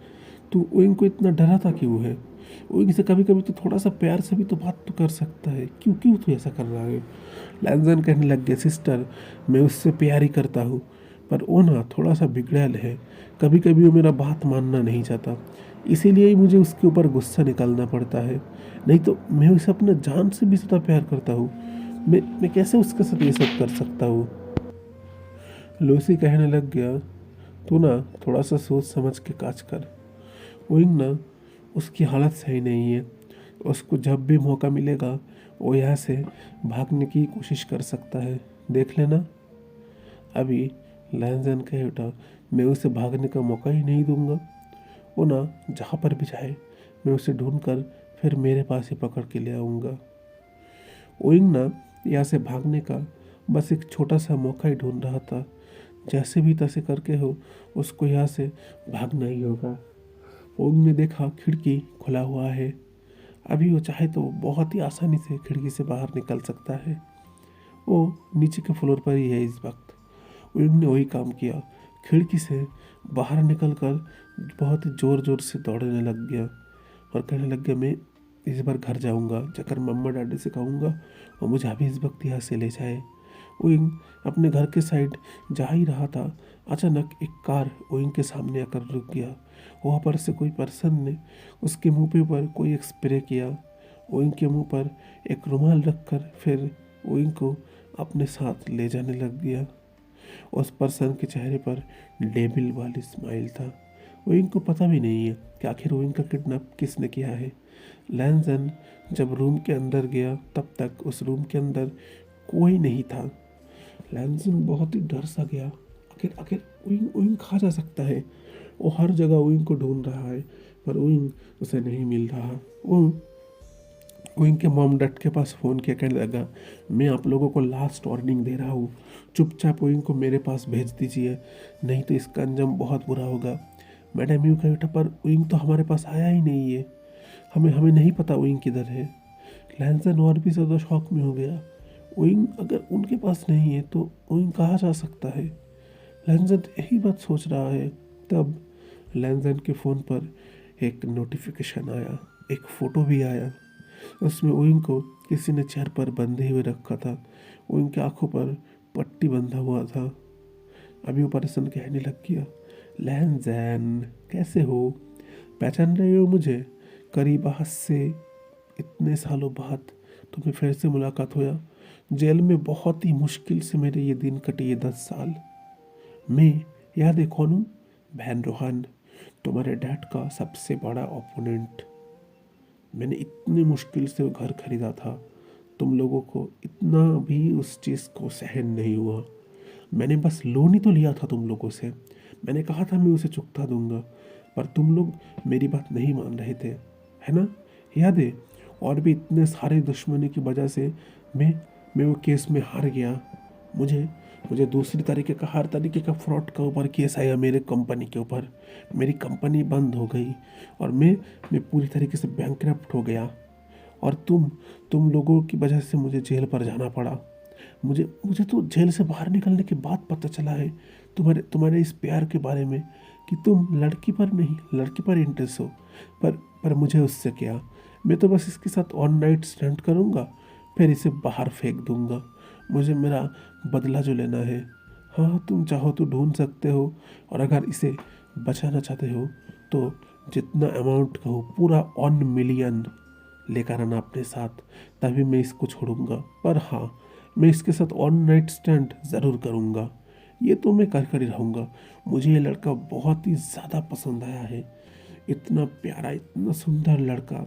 तू ओइंग को इतना डराता क्यों है, ओइंग से कभी कभी तो थोड़ा सा प्यार से भी तो बात तो कर सकता है, क्यों क्यों तू ऐसा कर रहा है। लैंजन कहने लग गया, सिस्टर मैं उससे प्यार ही करता हूँ, पर वो ना थोड़ा सा बिगड़ैल है, कभी कभी वो मेरा बात मानना नहीं चाहता, इसीलिए ही मुझे उसके ऊपर गुस्सा निकालना पड़ता है, नहीं तो मैं उसे अपने जान से भी ज़्यादा प्यार करता हूँ, मैं कैसे उसके साथ ये सब कर सकता हूँ। लूसी कहने लग गया, तू ना थोड़ा सा सोच समझ के काज कर, ओइंग ना उसकी हालत सही नहीं है, उसको जब भी मौका मिलेगा वो यहाँ से भागने की कोशिश कर सकता है, देख लेना। अभी लैंजन कह उठा, मैं उसे भागने का मौका ही नहीं दूंगा, वो ना जहाँ पर भी जाए मैं उसे ढूंढ कर फिर मेरे पास ही पकड़ के ले आऊँगा। ओइंग ना यहाँ से भागने का बस एक छोटा सा मौका ही ढूंढ रहा था, जैसे भी तैसे करके हो उसको यहाँ से भागना ही होगा। ओंग ने देखा खिड़की खुला हुआ है, अभी वो चाहे तो बहुत ही आसानी से खिड़की से बाहर निकल सकता है। वो नीचे के फ्लोर पर ही है इस वक्त। ओंग ने वही काम किया, खिड़की से बाहर निकलकर बहुत ही ज़ोर ज़ोर से दौड़ने लग गया और कहने लग गया, मैं इस बार घर जाऊंगा, जाकर मम्मा डैडी से कहूँगा और मुझे अभी इस वक्त यहाँ से ले जाए। ओइंग अपने घर के साइड जा ही रहा था, अचानक एक कार ओइंग के सामने आकर रुक गया। वहाँ पर से कोई पर्सन ने उसके मुंह पे ऊपर कोई एक स्प्रे किया। ओइंग के मुंह पर एक रुमाल रखकर फिर ओइंग को अपने साथ ले जाने लग गया। उस पर्सन के चेहरे पर डेविल वाली स्माइल था। ओइंग को पता भी नहीं है कि आखिर ओइंग का किडनैप किसने किया है। लैंजन जब रूम के अंदर गया तब तक उस रूम के अंदर कोई नहीं था। लैंजन बहुत ही डर सा गया, आखिर आखिर ओइंग ओइंग कहाँ जा सकता है। वो हर जगह ओइंग को ढूंढ रहा है पर ओइंग उसे नहीं मिल रहा। वो ओइंग के मॉम डैड के पास फ़ोन किया, कहने लगा, मैं आप लोगों को लास्ट वार्निंग दे रहा हूँ, चुपचाप ओइंग को मेरे पास भेज दीजिए, नहीं तो इसका अंजाम बहुत बुरा होगा। मैडम यूँ कहा, बेटा पर ओइंग तो हमारे पास आया ही नहीं है, हमें हमें नहीं पता ओइंग किधर है। लैंसन और भी ज़्यादा शॉक में हो गया। ओइंग अगर उनके पास नहीं है तो ओइंग कहाँ जा सकता है। लैंसन यही बात सोच रहा है, तब लैंसन के फ़ोन पर एक नोटिफिकेशन आया, एक फ़ोटो भी आया। उसमें ओइंग को किसी ने चेयर पर बंधे हुए रखा था। ओइंग की आंखों पर पट्टी बंधा हुआ था। अभी वो पर्सन कहने लग गया, लैंसन कैसे हो, पहचान रहे हो मुझे, करीब आज से इतने सालों बाद तुम्हें फिर से मुलाकात हुआ। जेल में बहुत ही मुश्किल से मेरे ये दिन कटे, ये 10 साल। मैं याद है कौन हूँ, वैन रोहन, तुम्हारे डैड का सबसे बड़ा ओपोनेंट। मैंने इतनी मुश्किल से वो घर खरीदा था, तुम लोगों को इतना भी उस चीज़ को सहन नहीं हुआ। मैंने बस लोन ही तो लिया था तुम लोगों से, मैंने कहा था मैं उसे चुकता दूंगा, पर तुम लोग मेरी बात नहीं मान रहे थे, है ना, याद है। और भी इतने सारे दुश्मनी की वजह से मैं वो केस में हार गया। मुझे मुझे दूसरी तरीके का, हर तरीके का फ्रॉड का ऊपर केस आया मेरे कंपनी के ऊपर। मेरी कंपनी बंद हो गई और मैं पूरी तरीके से बैंकरप्ट हो गया। और तुम लोगों की वजह से मुझे जेल पर जाना पड़ा। मुझे मुझे तो जेल से बाहर निकलने के बाद पता चला है तुम्हारे इस प्यार के बारे में, कि तुम लड़की पर नहीं, लड़की पर इंटरेस्ट हो। पर मुझे उससे क्या, मैं तो बस इसके साथ ऑन नाइट स्टैंड करूँगा, फिर इसे बाहर फेंक दूँगा। मुझे मेरा बदला जो लेना है। हाँ, तुम चाहो तो ढूंढ सकते हो, और अगर इसे बचाना चाहते हो तो जितना अमाउंट का हो पूरा 1 मिलियन लेकर आना अपने साथ, तभी मैं इसको छोड़ूंगा। पर हाँ, मैं इसके साथ ऑन नाइट स्टैंड ज़रूर करूँगा, ये तो मैं कर ही रहूँगा। मुझे ये लड़का बहुत ही ज़्यादा पसंद आया है, इतना प्यारा, इतना सुंदर लड़का।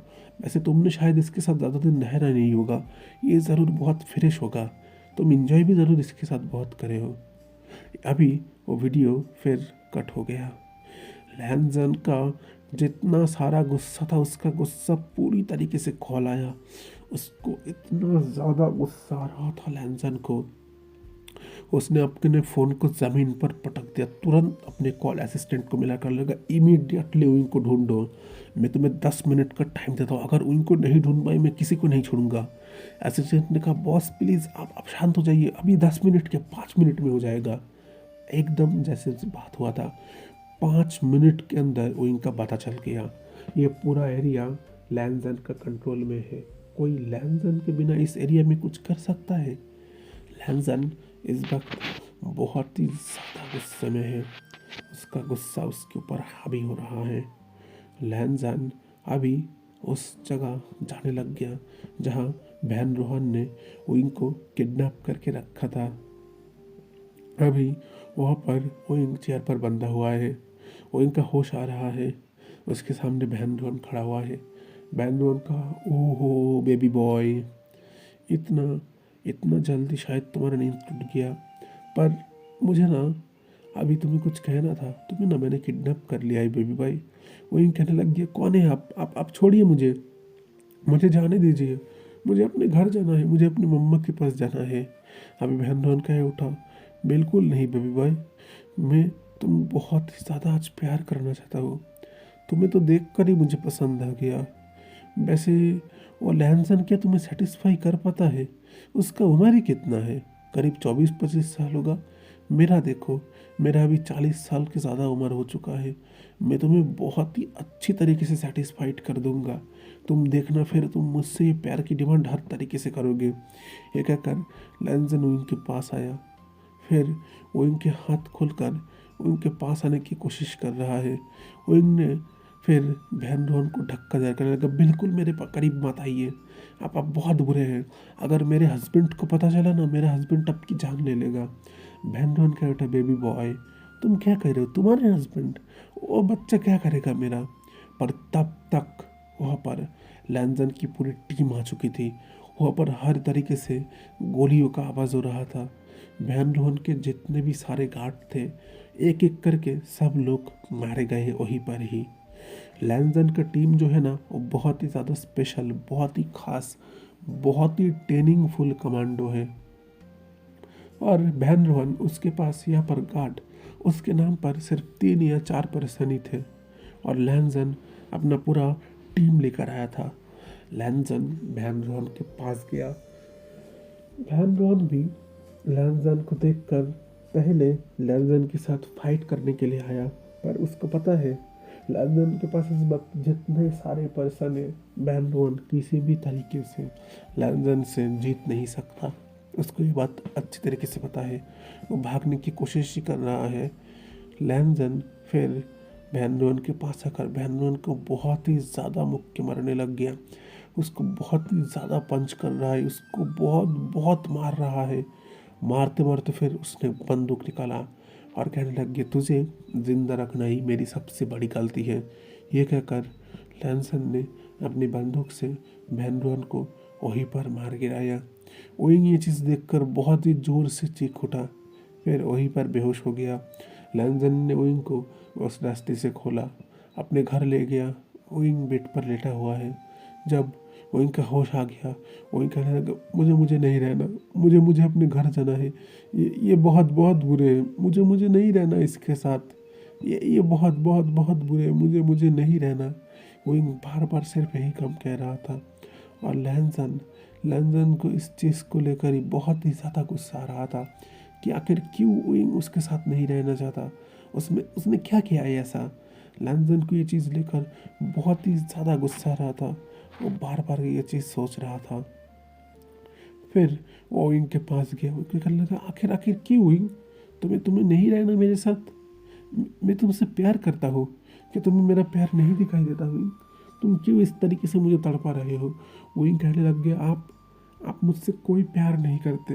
वैसे तुमने शायद इसके साथ ज़्यादा दिन रहना नहीं होगा, ये ज़रूर बहुत फ्रेश होगा, तुम इंजॉय भी ज़रूर इसके साथ बहुत करे हो। अभी वो वीडियो फिर कट हो गया। लैंसन का जितना सारा गुस्सा था, उसका गुस्सा पूरी तरीके से खौल आया। उसको इतना ज़्यादा गुस्सा आ रहा था लैंसन को, उसने अपने फ़ोन को ज़मीन पर पटक दिया। तुरंत अपने कॉल असिस्टेंट को मिला कर लगा, इमीडिएटली उनको ढूंढो, मैं तुम्हें 10 मिनट का टाइम देता हूँ, अगर उनको नहीं ढूंढ पाई मैं किसी को नहीं छोड़ूंगा। असिस्टेंट ने कहा, बॉस प्लीज़ आप शांत हो जाइए, अभी 10 मिनट के 5 मिनट में हो जाएगा। एकदम जैसे बात हुआ था, 5 मिनट के अंदर वो इनका पता चल गया। ये पूरा एरिया लैंसन का कंट्रोल में है, कोई लैंसन के बिना इस एरिया में कुछ कर सकता है। लैंसन इस वक्त बहुत ही ज़्यादा गुस्से में है, उसका गुस्सा उसके ऊपर हावी हो रहा है। लैंसन अभी उस जगह जाने लग गया जहाँ वैन रोहन ने ओइंग को किडनैप करके रखा था। अभी वहाँ पर ओइंग चेयर पर बंधा हुआ है, ओइंग का होश आ रहा है, उसके सामने वैन रोहन खड़ा हुआ है। वैन रोहन का, ओहो बेबी बॉय, इतना इतना जल्दी शायद तुम्हारा नींद टूट गया, पर मुझे ना अभी तुम्हें कुछ कहना था, तुम्हें ना मैंने किडनैप कर लिया है बेबी भाई। वही कहने लग गया, कौन है आप छोड़िए मुझे जाने दीजिए, मुझे अपने घर जाना है, मुझे अपनी मम्मा के पास जाना है। अभी बहन रोहन कहे उठा, बिल्कुल नहीं बेबी बॉय, मैं तुम बहुत ही ज़्यादा आज प्यार करना चाहता हूँ। तुम्हें तो देख कर ही मुझे पसंद आ गया। वैसे वो लैंसन क्या तुम्हें सेटिस्फाई कर पाता है? उसका उम्र ही कितना है? करीब 24-25 साल होगा। मेरा देखो, मेरा अभी 40 साल के ज़्यादा उम्र हो चुका है। मैं तुम्हें बहुत ही अच्छी तरीके से सेटिस्फाइड कर दूंगा। तुम देखना, फिर तुम मुझसे ये प्यार की डिमांड हर तरीके से करोगे। ये कहकर लैंसन विंग के पास आया। फिर विंग के हाथ खोलकर विंग के पास आने की कोशिश कर रहा है। विंग ने फिर वैन रोहन को धक्का देकर कहने लगा, बिल्कुल मेरे करीब मत आइए, आप बहुत बुरे हैं। अगर मेरे हस्बैंड को पता चला ना, मेरा हस्बैंड आपकी जान ले लेगा। वैन रोहन कह उठा, बेबी बॉय तुम क्या कह रहे हो? तुम्हारे हस्बैंड, वो बच्चा क्या करेगा मेरा? पर तब तक वहाँ पर लैंसन की पूरी टीम आ चुकी थी। वहाँ पर हर तरीके से गोलियों का आवाज़ हो रहा था। वैन रोहन के जितने भी सारे गार्ड थे, एक एक करके सब लोग मारे गए वहीं पर ही। लैंसन का टीम जो है ना, वो बहुत ही ज़्यादा स्पेशल, बहुत ही खास, बहुत ही ट्रेनिंगफुल कमांडो है। और वैन रोहन, उसके पास यहाँ पर गार्ड, उसके नाम पर सिर्फ 3 या 4 पर्सन ही थे। और लैंसन अपना पूरा टीम लेकर आया था। लैंसन वैन रोहन के पास गया। वैन रोहन भी लैंसन को देखकर पहले लैंसन के साथ फाइट करने के लिए आया, पर उसको पता है लैंसन के पास इस वक्त जितने सारे पर्सन है, वैन रोहन किसी भी तरीके से लैंसन से जीत नहीं सकता। उसको ये बात अच्छी तरीके से पता है। वो भागने की कोशिश ही कर रहा है। लैंसन फिर वैन रोहन के पास आकर वैन रोहन को बहुत ही ज़्यादा मुक्के मारने लग गया। उसको बहुत ही ज़्यादा पंच कर रहा है, उसको बहुत बहुत मार रहा है। मारते मारते फिर उसने बंदूक निकाला और कहने लग गया, तुझे जिंदा रखना ही मेरी सबसे बड़ी गलती है। ये कहकर लैंसन ने अपनी बंदूक से वैन रोहन को वहीं पर मार गिराया। ओइंग ये चीज़ देखकर बहुत ही जोर से चीख उठा, फिर वहीं पर बेहोश हो गया। लैंसन ने ओइंग को उस रास्ते से खोला, अपने घर ले गया। ओइंग बेड पर लेटा हुआ है। जब ओइंग का होश आ गया, ओइंग कहने लगा, मुझे नहीं रहना, मुझे अपने घर जाना है। ये बहुत बहुत बुरे हैं, मुझे नहीं रहना इसके साथ। ये बहुत बहुत बहुत बुरे हैं, मुझे नहीं रहना। ओइंग बार बार सिर्फ यही काम कह रहा था। और लैंसन को इस चीज़ को लेकर ही बहुत ही ज़्यादा गुस्सा आ रहा था कि आखिर क्यों ओइंग उसके साथ नहीं रहना चाहता। उसने क्या किया है ऐसा? लैंसन को ये चीज़ लेकर बहुत ही ज़्यादा गुस्सा आ रहा था। वो बार बार ये चीज़ सोच रहा था। फिर वो ओइंग के पास गया। वो कहने लगा, आखिर आखिर क्यों ओइंग? तुम्हें नहीं रहना मेरे साथ? मैं तुमसे प्यार करता हूँ, कि तुम्हें मेरा प्यार नहीं दिखाई देता ओइंग? तुम क्यों इस तरीके से मुझे तड़पा रहे हो? ओइंग कहने लग गया, आप मुझसे कोई प्यार नहीं करते।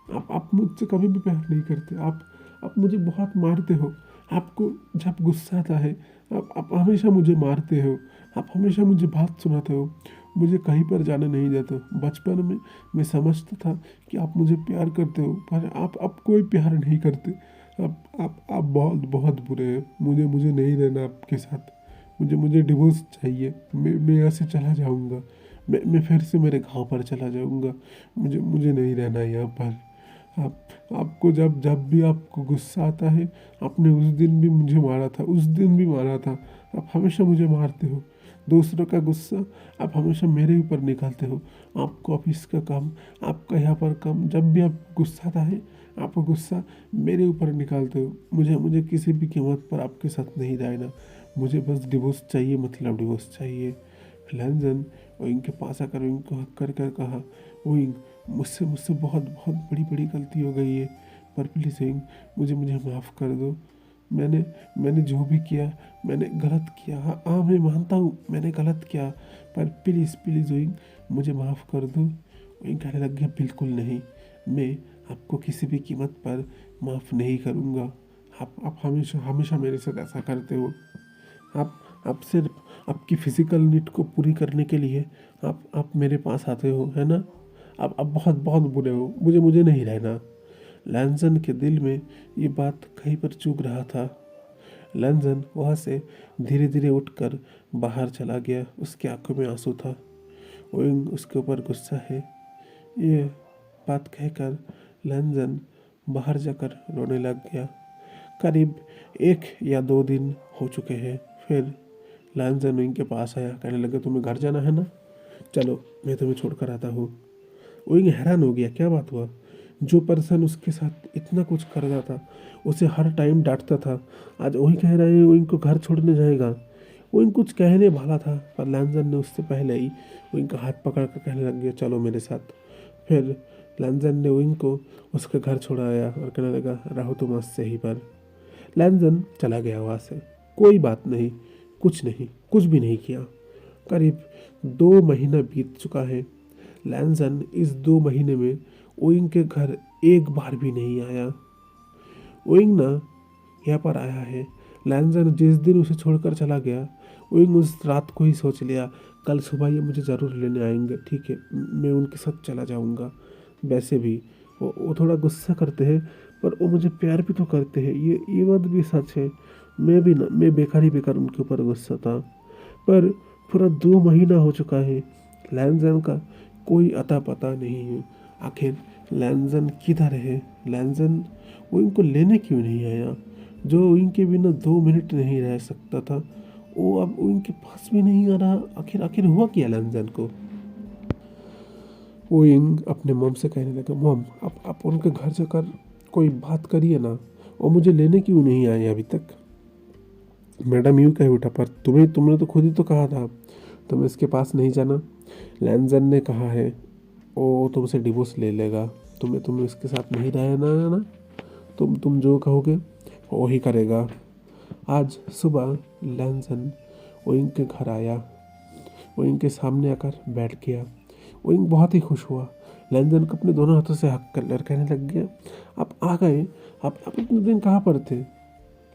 आप मुझसे कभी भी प्यार नहीं करते। आप मुझे बहुत मारते हो। आपको जब गुस्सा आता है, आप हमेशा मुझे मारते हो। आप हमेशा मुझे बात सुनाते हो, मुझे कहीं पर जाने नहीं देते। बचपन में मैं समझता था कि आप मुझे प्यार करते हो, पर आप कोई प्यार नहीं करते। आप बहुत बहुत बुरे हैं। मुझे नहीं रहना आपके साथ। मुझे डिवोर्स चाहिए। मैं यहाँ से चला जाऊँगा। मैं फिर से मेरे गाँव पर चला जाऊँगा। मुझे नहीं रहना यहाँ पर। आपको जब जब भी आपको गुस्सा आता है, आपने उस दिन भी मुझे मारा था, उस दिन भी मारा था। आप हमेशा मुझे मारते हो। दूसरों का गुस्सा आप हमेशा मेरे ऊपर निकालते हो। आपको ऑफिस का काम, आपका यहाँ पर काम, जब भी आप गुस्सा आता है, आप गुस्सा मेरे ऊपर निकालते हो। मुझे किसी भी कीमत पर आपके साथ नहीं रहना। मुझे बस डिवोर्स चाहिए, मतलब डिवोर्स चाहिए। लैंसन विंग के पास आकर विंग को हक कर कर कहा, विंग मुझसे मुझसे बहुत बहुत बड़ी बड़ी गलती हो गई है, पर प्लीज़ विंग मुझे माफ़ कर दो। मैंने जो भी किया, मैंने गलत किया। हाँ मैं मानता हूँ मैंने गलत किया, पर प्लीज़ प्लीज़ विंग मुझे माफ़ कर दो। विंग कहने लग गया, बिल्कुल नहीं, मैं आपको किसी भी कीमत पर माफ़ नहीं करूँगा। आप हमेशा हमेशा मेरे साथ ऐसा करते हो। आप सिर्फ आपकी फ़िज़िकल नीड को पूरी करने के लिए आप मेरे पास आते हो, है ना? आप बहुत बहुत बुरे हो। मुझे नहीं रहना। लैंसन के दिल में ये बात कहीं पर चुभ रहा था। लैंसन वहाँ से धीरे धीरे उठकर बाहर चला गया। उसकी आंखों में आंसू था। ओइंग उसके ऊपर गुस्सा है। ये बात कहकर लैंसन बाहर जाकर रोने लग गया। करीब 1 या 2 दिन हो चुके हैं। फिर लैंजन विंग के पास आया, कहने लगा तुम्हें घर जाना है ना, चलो मैं तुम्हें छोड़कर आता हूँ। विंग हैरान हो गया, क्या बात हुआ? जो पर्सन उसके साथ इतना कुछ कर रहा था, उसे हर टाइम डांटता था, आज वही कह रहा है विंग को घर छोड़ने जाएगा। विंग कुछ कहने वाला था, पर लैंजन ने उससे पहले ही विंग का हाथ पकड़ कर कहने लग गया चलो मेरे साथ। फिर लैंजन ने विंग को उसके घर छोड़ाया और कहने लगा रहो तुम आज से ही पर। लैंजन चला गया वहाँ से। कोई बात नहीं, कुछ नहीं, कुछ भी नहीं किया। करीब 2 महीना बीत चुका है। लैंजन इस 2 महीने में ओइंग के घर एक बार भी नहीं आया। ओइंग ना यहाँ पर आया है। लैंजन जिस दिन उसे छोड़कर चला गया, ओइंग उस रात को ही सोच लिया कल सुबह ये मुझे ज़रूर लेने आएंगे, ठीक है मैं उनके साथ चला जाऊँगा। वैसे भी वो थोड़ा गुस्सा करते हैं, पर वो मुझे प्यार भी तो करते हैं, ये बात भी सच है। मैं बेकार ही बेकार उनके ऊपर गुस्सा था। पर पूरा 2 महीना हो चुका है, लैंजन का कोई अता पता नहीं है। आखिर लैंजन किधर है? लैंजन वो इनको लेने क्यों नहीं आया? जो इनके बिना 2 मिनट नहीं रह सकता था, वो अब इनके पास भी नहीं आ रहा। आखिर आखिर हुआ क्या लैंजन को? वो इंग अपने मॉम से कहने लगा मॉम आप उनके घर जाकर कोई बात करिए ना, वो मुझे लेने क्यों नहीं आए अभी तक? मैडम यूँ कह उठा, पर तुमने तो खुद ही तो कहा था तुम्हें इसके पास नहीं जाना। लैंजन ने कहा है वो तुमसे डिवोर्स ले लेगा, तुम्हें इसके साथ नहीं रहना है ना, तुम जो कहोगे वो ही करेगा। आज सुबह लैंजन ओइंग के घर आया, ओइंग के सामने आकर बैठ गया। ओइंग बहुत ही खुश हुआ, लैंजन को अपने दोनों हाथों से हक कर कहने लग गया आप आ गए, आप इतने दिन कहाँ पर थे?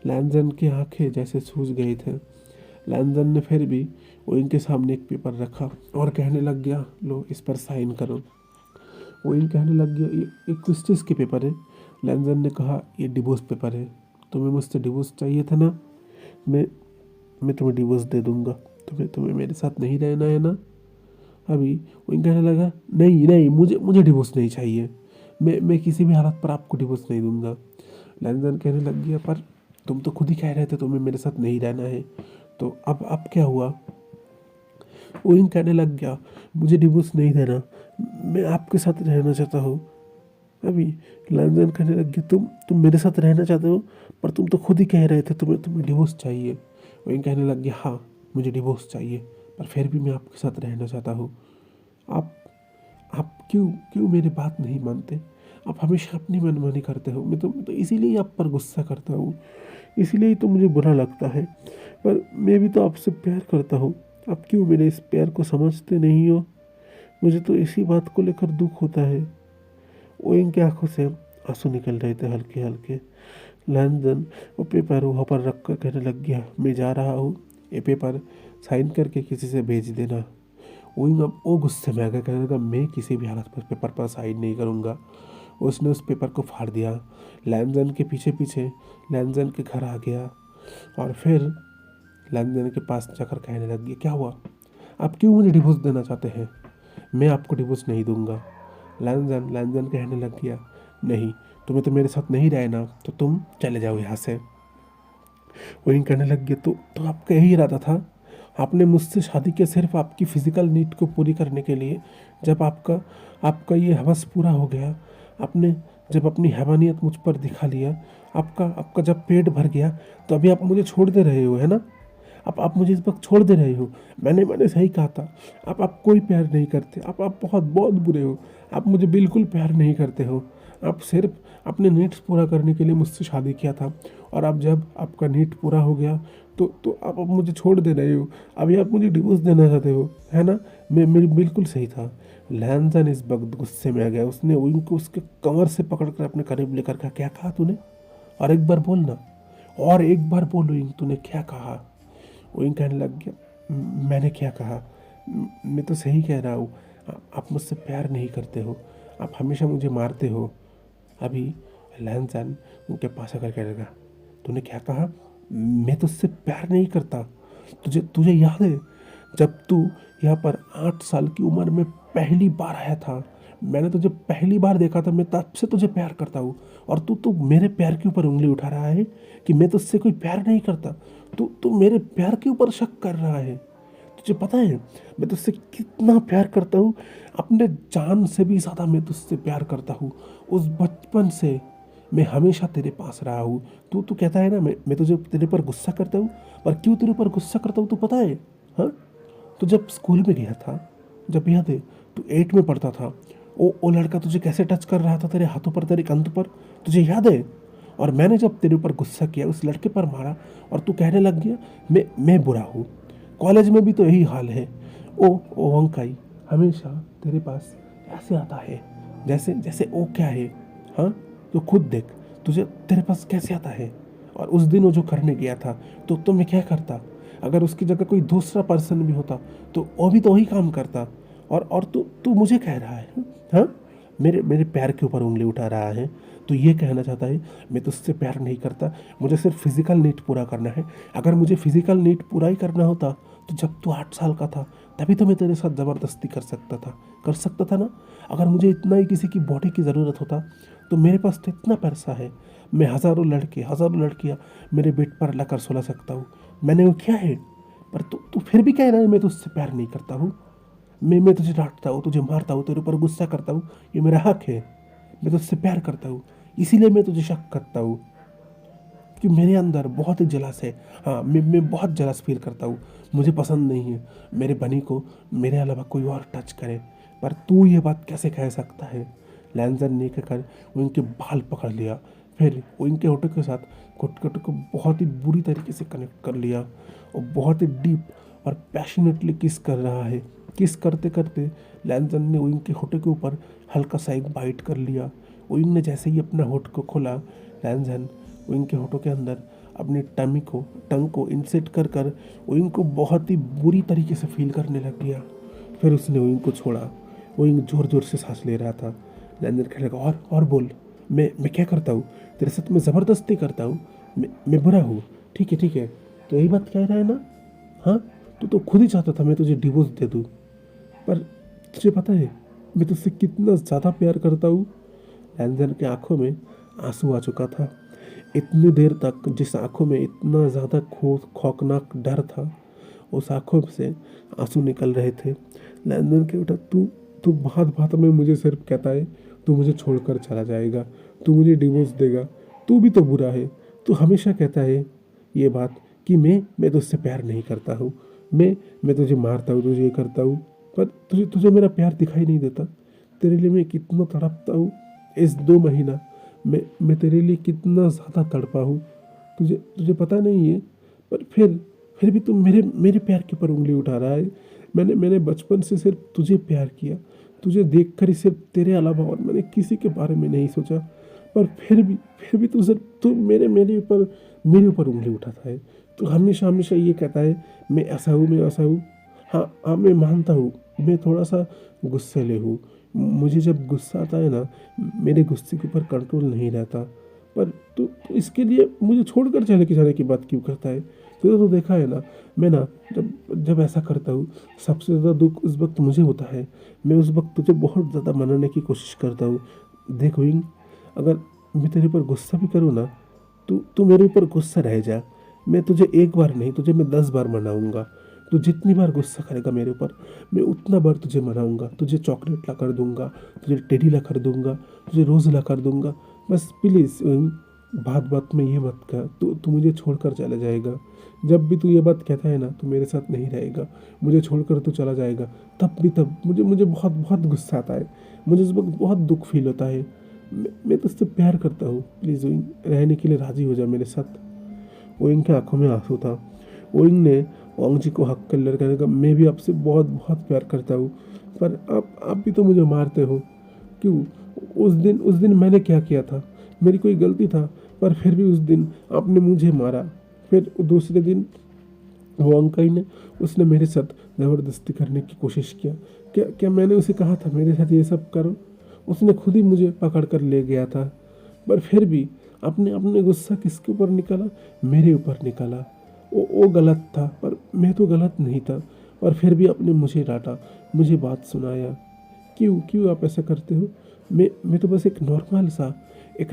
लैंजन की आंखें जैसे सूज गई थे। लैंजन ने फिर भी ओइंग के सामने एक पेपर रखा और कहने लग गया लो इस पर साइन करो। ओइंग कहने लग गया ये किस चीज़ के पेपर है? लैंजन ने कहा ये डिवोर्स पेपर है, तुम्हें मुझसे डिवोर्स चाहिए था ना, मैं तुम्हें डिवोर्स दे दूंगा, तुम्हें मेरे साथ नहीं रहना है ना अभी? ओइंग कहने लगा नहीं नहीं, मुझे डिवोर्स नहीं चाहिए, मैं किसी भी हालत पर आपको डिवोर्स नहीं दूंगा। लैंजन कहने लग गया पर तुम तो खुद ही कह रहे थे तुम्हें मेरे साथ नहीं रहना है, तो अब क्या हुआ? ओइंग कहने लग गया मुझे डिवोर्स नहीं देना, मैं आपके साथ रहना चाहता हूँ अभी। लैंजन कहने लग गया तुम मेरे साथ रहना चाहते हो, पर तुम तो खुद ही कह रहे थे तुम्हें डिवोर्स चाहिए। ओइंग कहने लग गया हाँ मुझे डिवोर्स चाहिए, पर फिर भी मैं आपके साथ रहना चाहता हूँ। आप आप क्यों मेरी बात नहीं मानते? आप हमेशा अपनी मनमानी करते हो। मैं तो इसीलिए आप पर गुस्सा करता हूँ, इसीलिए तो मुझे बुरा लगता है, पर मैं भी तो आपसे प्यार करता हूँ। आप क्यों मेरे इस प्यार को समझते नहीं हो? मुझे तो इसी बात को लेकर दुख होता है। वो इनकी आंखों से आंसू निकल रहे थे हल्के हल्के। लैंजन वो पेपर वहाँ पर रख कर कहने लग गया मैं जा रहा हूँ, ये पेपर साइन करके किसी से भेज देना। वो गुस्से में आ गया, कहने लगा मैं किसी भी हालत पर पेपर पर साइन नहीं करूँगा। उसने उस पेपर को फाड़ दिया, लैंजन के पीछे पीछे लैंजन के घर आ गया और फिर लैंजन के पास जाकर कहने लग गया क्या हुआ, आप क्यों मुझे डिवोर्स देना चाहते हैं? मैं आपको डिवोर्स नहीं दूंगा। लैंजन कहने लग गया नहीं, तुम्हें तो मेरे साथ नहीं रहना, तो तुम चले जाओ यहाँ से। वहीं कहने लग गया तो आपका यही इरादा था? आपने मुझसे शादी किया सिर्फ आपकी फ़िज़िकल नीड को पूरी करने के लिए। जब आपका ये हवस पूरा हो गया, आपने जब अपनी हैवानियत मुझ पर दिखा लिया, आपका जब पेट भर गया, तो अभी आप मुझे छोड़ दे रहे हो, है ना? आप मुझे इस वक्त छोड़ दे रहे हो। मैंने सही कहा था, आप कोई प्यार नहीं करते, आप बहुत बहुत बुरे हो। आप मुझे बिल्कुल प्यार नहीं करते हो। आप सिर्फ अपने नीड्स पूरा करने के लिए मुझसे शादी किया था, और अब जब आपका नीड पूरा हो गया तो आप अब मुझे छोड़ दे रहे हो। अभी आप मुझे डिवोर्स देना चाहते हो, है ना? मेरी बिल्कुल सही था। लैंजन इस वक्त गुस्से में आ गया। उसने उनको उसके कमर से पकड़कर अपने करीब लेकर कहा क्या कहा तूने? और एक बार बोलना, और एक बार बोलो इंग, तूने क्या कहा? वो कहने लग गया मैंने क्या कहा? मैं तो सही कह रहा हूँ। आप मुझसे प्यार नहीं करते हो, आप हमेशा मुझे मारते हो। अभी लैंजन उनके पास आकर कह लगा तूने क्या कहा? मैं तुझसे प्यार नहीं करता। तुझे याद है जब तू यहाँ पर 8 साल की उम्र में पहली बार आया था, मैंने तुझे पहली बार देखा था, मैं तब से तुझे प्यार करता हूँ। और तू मेरे प्यार के ऊपर उंगली उठा रहा है कि मैं तुझसे कोई प्यार नहीं करता। तू मेरे प्यार के ऊपर शक कर रहा है। तुझे पता है मैं तुझसे कितना प्यार करता हूँ? अपने जान से भी ज़्यादा मैं तुझसे प्यार करता हूँ। उस बचपन से मैं हमेशा तेरे पास रहा हूँ। तू कहता है ना मैं तुझे तेरे पर गुस्सा करता हूँ, पर क्यों तेरे पर गुस्सा करता हूँ तू पता है? हाँ, तो जब स्कूल में गया था, जब याद है तू 8 में पढ़ता था, वो लड़का तुझे कैसे टच कर रहा था तेरे हाथों पर, तेरे कंध पर, तुझे याद है? और मैंने जब तेरे ऊपर गुस्सा किया, उस लड़के पर मारा, और तू कहने लग गया मैं बुरा हूँ। कॉलेज में भी तो यही हाल है। ओ अंकाई हमेशा तेरे पास ऐसे आता है जैसे जैसे ओ क्या है। हाँ, तो खुद देख तुझे तेरे पास कैसे आता है। और उस दिन वो जो करने गया था तो मैं क्या करता? अगर उसकी जगह कोई दूसरा पर्सन भी होता तो वो भी तो वही काम करता। और तू मुझे कह रहा है, हाँ, मेरे मेरे पैर के ऊपर उंगली उठा रहा है। तो ये कहना चाहता है मैं तुझसे प्यार नहीं करता, मुझे सिर्फ फिजिकल नीड पूरा करना है। अगर मुझे फिजिकल नीड पूरा ही करना होता तो जब तू 8 साल का था तभी तो मैं तेरे साथ ज़बरदस्ती कर सकता था ना। अगर मुझे इतना ही किसी की बॉडी की ज़रूरत होता तो मेरे पास तो इतना पैसा है, मैं हज़ारों लड़कियाँ मेरे बेड पर लाकर सुला सकता हूँ। मैंने वो किया है। पर तू फिर भी कह रहा है मैं तुझसे प्यार नहीं करता हूँ। मैं तुझे डांटता हूँ, तुझे मारता हूँ, तेरे ऊपर गुस्सा करता हूँ, ये मेरा हक है। मैं तुझसे प्यार करता हूँ, इसीलिए मैं तुझे शक करता हूँ कि मेरे अंदर बहुत ही जलस है। हाँ, मैं बहुत जलस फील करता हूँ। मुझे पसंद नहीं है मेरे बनी को मेरे अलावा कोई और टच करे। पर तू ये बात कैसे कह सकता है? लैंजर ने कहकर वो इनके बाल पकड़ लिया, फिर वो इनके होठों के साथ घुट को बहुत ही बुरी तरीके से कनेक्ट कर लिया और बहुत ही डीप और पैशनेटली किस कर रहा है। किस करते करते लैंजर ने विंग के होठों के ऊपर हल्का सा एक बाइट कर लिया। विंग ने जैसे ही अपना होठ को खोला, लैंजर विंग के होठों के अंदर अपनी टंग को इंसेट कर विंग को बहुत ही बुरी तरीके से फील करने लग गया। फिर उसने विंग को छोड़ा। विंग जोर जोर से सांस ले रहा था। लैंजर कहने लगा और बोल, मैं क्या करता हूँ तेरे साथ? मैं ज़बरदस्ती करता हूँ? मैं बुरा हूँ? ठीक है, तो यही बात कह रहा है ना? हाँ, तू तो खुद ही चाहता था मैं तुझे डिवोर्स दे दूँ। पर तुझे पता है मैं तुझसे कितना ज़्यादा प्यार करता हूँ। लैंजर की आंखों में आंसू आ चुका था। इतनी देर तक जिस आंखों में इतना ज़्यादा खौफनाक डर था, उस आंखों से आंसू निकल रहे थे। लैंजर के बेटा तू तू बात में मुझे सिर्फ कहता है तू मुझे छोड़कर चला जाएगा, तू मुझे डिवोर्स देगा। तू भी तो बुरा है। तू हमेशा कहता है ये बात कि मैं तुझसे प्यार नहीं करता हूँ, मैं तुझे मारता हूँ, तुझे ये करता हूँ। पर तुझे मेरा प्यार दिखाई नहीं देता। तेरे लिए मैं कितना तड़पता हूँ। इस 2 महीना मैं तेरे लिए कितना ज़्यादा तड़पा हूँ, तुझे तुझे पता नहीं है। पर फिर भी तू मेरे मेरे प्यार के ऊपर उंगली उठा रहा है। मैंने बचपन से सिर्फ तुझे प्यार किया, तुझे देखकर ही सिर्फ तेरे अलावा और मैंने किसी के बारे में नहीं सोचा। पर फिर भी तू मेरे ऊपर उंगली उठाता है। तू हमेशा ये कहता है मैं ऐसा हूँ। हाँ, मैं मानता हूँ मैं थोड़ा सा गुस्सैले हूँ। मुझे जब गुस्सा आता है ना, मेरे गुस्से के ऊपर कंट्रोल नहीं रहता। पर तू इसके लिए मुझे छोड़कर जाने की बात क्यों करता है? तो देखा है ना, मैं ना जब जब ऐसा करता हूँ सबसे ज़्यादा दुख उस वक्त मुझे होता है। मैं उस वक्त तुझे बहुत ज़्यादा मनाने की कोशिश करता हूँ। देख विंग, अगर मैं तेरे पर गुस्सा भी करूँ ना, तू मेरे ऊपर गुस्सा रह जा। मैं तुझे एक बार नहीं, तुझे मैं 10 बार मनाऊंगा। तू जितनी बार गुस्सा करेगा मेरे ऊपर, मैं उतना बार तुझे मनाऊंगा। तुझे चॉकलेट ला कर दूंगा, तुझे टेडी ला कर दूंगा, तुझे रोज़ ला कर दूंगा। बस प्लीज़ बात में ये मत कर तू मुझे छोड़कर चला जाएगा। जब भी तू ये बात कहता है ना तू मेरे साथ नहीं रहेगा, मुझे छोड़कर तू चला जाएगा, तब मुझे बहुत बहुत गुस्सा आता है। मुझे उस वक्त बहुत दुख फील होता है। मैं तुझसे प्यार करता हूँ, प्लीज़ विंग रहने के लिए राज़ी हो जा मेरे साथ। ओइंग की आंखों में आंसू था। ओइंग ने ओंग जी को हक कर लेकर कहने लगा मैं भी आपसे बहुत बहुत प्यार करता हूँ, पर आप भी तो मुझे मारते हो। क्यों? उस दिन मैंने क्या किया था? मेरी कोई गलती था? पर फिर भी उस दिन आपने मुझे मारा। फिर दूसरे दिन वो अंकल ने उसने मेरे साथ ज़बरदस्ती करने की कोशिश किया। क्या मैंने उसे कहा था मेरे साथ ये सब करो? उसने खुद ही मुझे पकड़ कर ले गया था। पर फिर भी अपने अपने गुस्सा किसके ऊपर निकाला? मेरे ऊपर निकाला। वो गलत था, पर मैं तो गलत नहीं था। और फिर भी आपने मुझे डांटा, मुझे बात सुनाया। क्यों क्यों आप ऐसा करते हो? मैं तो बस एक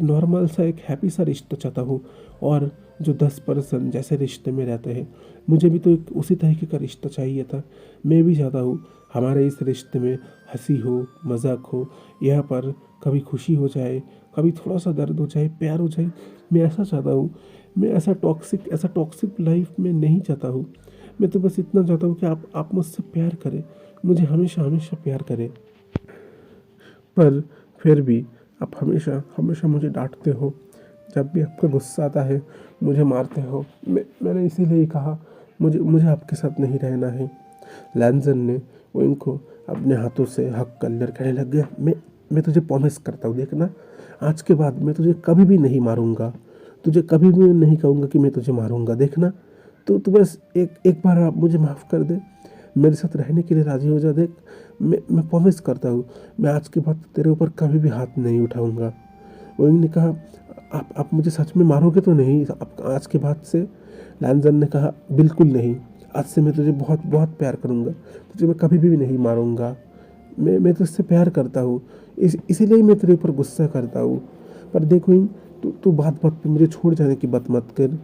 नॉर्मल सा एक हैप्पी सा रिश्ता चाहता हूँ। और जो 10% जैसे रिश्ते में रहते हैं, मुझे भी तो एक उसी तरीके का रिश्ता चाहिए था। मैं भी चाहता हूँ हमारे इस रिश्ते में हंसी हो, मजाक हो, यहाँ पर कभी खुशी हो जाए, कभी थोड़ा सा दर्द हो जाए, प्यार हो जाए। मैं ऐसा चाहता हूँ। मैं ऐसा टॉक्सिक लाइफ में नहीं चाहता हूँ। मैं तो बस इतना चाहता हूँ कि आप मुझसे प्यार करें, मुझे हमेशा हमेशा प्यार करें। पर फिर भी आप हमेशा हमेशा मुझे डांटते हो। जब भी आपको गुस्सा आता है मुझे मारते हो। मैंने इसीलिए ही कहा मुझे मुझे आपके साथ नहीं रहना है। लैंजन ने उनको अपने हाथों से हक कर लिया, कहने लग गया, मैं तुझे प्रॉमिस करता हूँ, देखना आज के बाद मैं तुझे कभी भी नहीं मारूंगा। तुझे कभी भी नहीं कहूँगा कि मैं तुझे मारूंगा, देखना। तो बस एक बार आप मुझे माफ़ कर दे, मेरे साथ रहने के लिए राज़ी हो जा। देख, मैं प्रॉमिस करता हूँ, मैं आज के बाद तेरे ऊपर कभी भी हाथ नहीं उठाऊंगा। वोइंग ने कहा, आप मुझे सच में मारोगे तो नहीं आप आज के बाद से? लैंजन ने कहा, बिल्कुल नहीं, आज से मैं तुझे बहुत बहुत प्यार करूँगा, तुझे मैं कभी भी नहीं मारूंगा। मैं तुझसे प्यार करता हूँ, इसीलिए मैं तेरे ऊपर गुस्सा करता हूँ। पर देख विंग, तू बात बात पे मुझे छोड़ जाने की बात मत कर।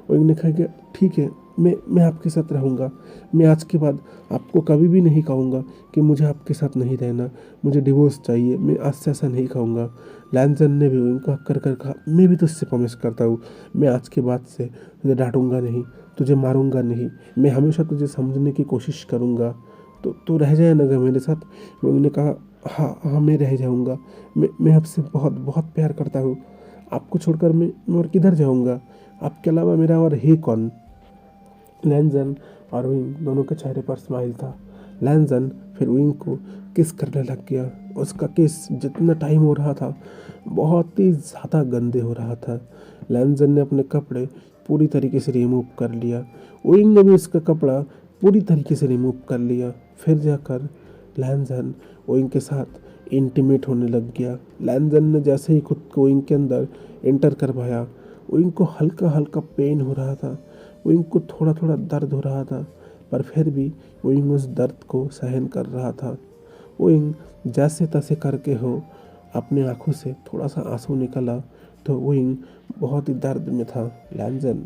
विंग ने कहा कि ठीक है, मैं आपके साथ रहूँगा। मैं आज के बाद आपको कभी भी नहीं कहूँगा कि मुझे आपके साथ नहीं रहना, मुझे डिवोर्स चाहिए। मैं आज से ऐसा नहीं कहूँगा। लैंजन ने भी उनको हक कर कहा, मैं भी तुझसे प्रॉमिस करता हूँ, मैं आज के बाद से तुझे डांटूंगा नहीं, तुझे मारूंगा नहीं, मैं हमेशा तुझे समझने की कोशिश करूँगा। तो तू रह जाए ना घर मेरे साथ? उन्होंने कहा, हाँ हाँ मैं रह जाऊँगा। मैं आपसे बहुत बहुत प्यार करता हूँ। आपको छोड़कर मैं और किधर जाऊँगा? आपके अलावा मेरा और है कौन? लैंजन और विंग दोनों के चेहरे पर स्माइल था। लैंजन फिर विंग को किस करने लग गया। उसका किस जितना टाइम हो रहा था बहुत ही ज़्यादा गंदे हो रहा था। लैंजन ने अपने कपड़े पूरी तरीके से रिमूव कर लिया। विंग ने भी उसका कपड़ा पूरी तरीके से रिमूव कर लिया। फिर जाकर लैंजन विंग के साथ इंटीमेट होने लग गया। लैंजन ने जैसे ही खुद को विंग के अंदर एंटर कर पाया, विंग को हल्का हल्का पेन हो रहा था, विंग को थोड़ा थोड़ा दर्द हो रहा था, पर फिर भी विंग उस दर्द को सहन कर रहा था। विंग जैसे तैसे करके हो अपने आंखों से थोड़ा सा आंसू निकला तो विंग बहुत ही दर्द में था। लैंजन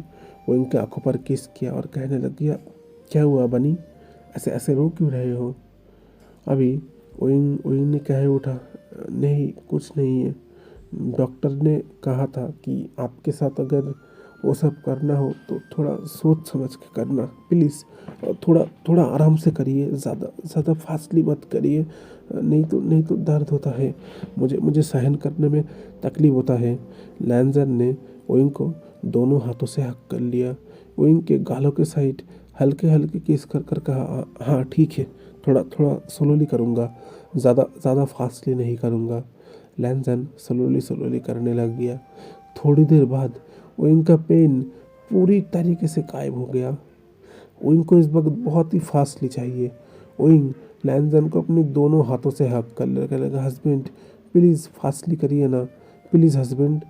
विंग के आंखों पर किस किया और कहने लग गया, क्या हुआ बनी, ऐसे ऐसे रो क्यों रहे हो? अभी विंग ने कहे उठा, नहीं कुछ नहीं है, डॉक्टर ने कहा था कि आपके साथ अगर वो सब करना हो तो थोड़ा सोच समझ के करना प्लीज़। और थोड़ा थोड़ा आराम से करिए, ज़्यादा ज़्यादा फास्टली मत करिए, नहीं तो दर्द होता है, मुझे सहन करने में तकलीफ होता है। लैंजर ने विंग को दोनों हाथों से हक कर लिया। विंग के गालों के साइड हल्के हल्के किस कर कर कहा, हाँ ठीक है, थोड़ा थोड़ा स्लोली करूँगा, ज़्यादा ज़्यादा फास्टली नहीं करूँगा। लैंजन स्लोली स्लोली करने लग गया। थोड़ी देर बाद विंग का पेन पूरी तरीके से गायब हो गया। विंग को इस वक्त बहुत ही फास्टली चाहिए। विंग लैंजन को अपने दोनों हाथों से हक कर लगा, हस्बैंड प्लीज़ फास्टली करिए ना, प्लीज़ हस्बैंड।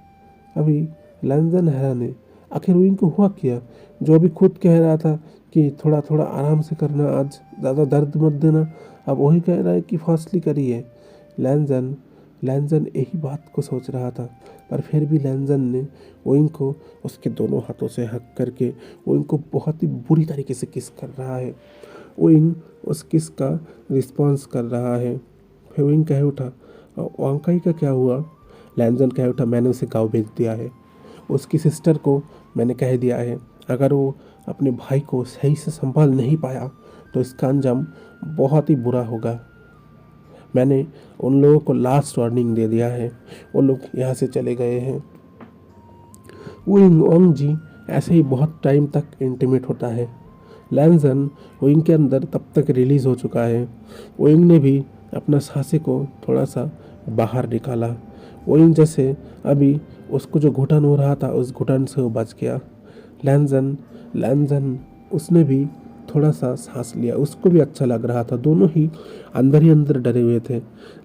अभी लैंजन हैरान है, आखिर विंग को हुआ क्या? जो अभी खुद कह रहा था कि थोड़ा थोड़ा आराम से करना, आज ज़्यादा दर्द मत देना, अब वही कह रहा है कि फास्टली करिए। लैंजन लैंजन यही बात को सोच रहा था, पर फिर भी लैंजन ने विंग को उसके दोनों हाथों से हक करके विंग को बहुत ही बुरी तरीके से किस कर रहा है। विंग उस किस का रिस्पॉन्स कर रहा है। फिर विंग कह उठा, वांकाई का क्या हुआ? लैंजन कह उठा, मैंने उसे गाँव भेज दिया है। उसकी सिस्टर को मैंने कह दिया है, अगर वो अपने भाई को सही से संभाल नहीं पाया तो इसका अंजाम बहुत ही बुरा होगा। मैंने उन लोगों को लास्ट वार्निंग दे दिया है, वो लोग यहाँ से चले गए हैं। विंग ओंग जी ऐसे ही बहुत टाइम तक इंटीमेट होता है। लैंजन विंग के अंदर तब तक रिलीज़ हो चुका है। विंग ने भी अपना सांसे को थोड़ा सा बाहर निकाला। विंग जैसे अभी उसको जो घुटन हो रहा था उस घुटन से वो बच गया। लैंजन लैंजन उसने भी थोड़ा सा सांस लिया, उसको भी अच्छा लग रहा था। दोनों ही अंदर डरे हुए थे।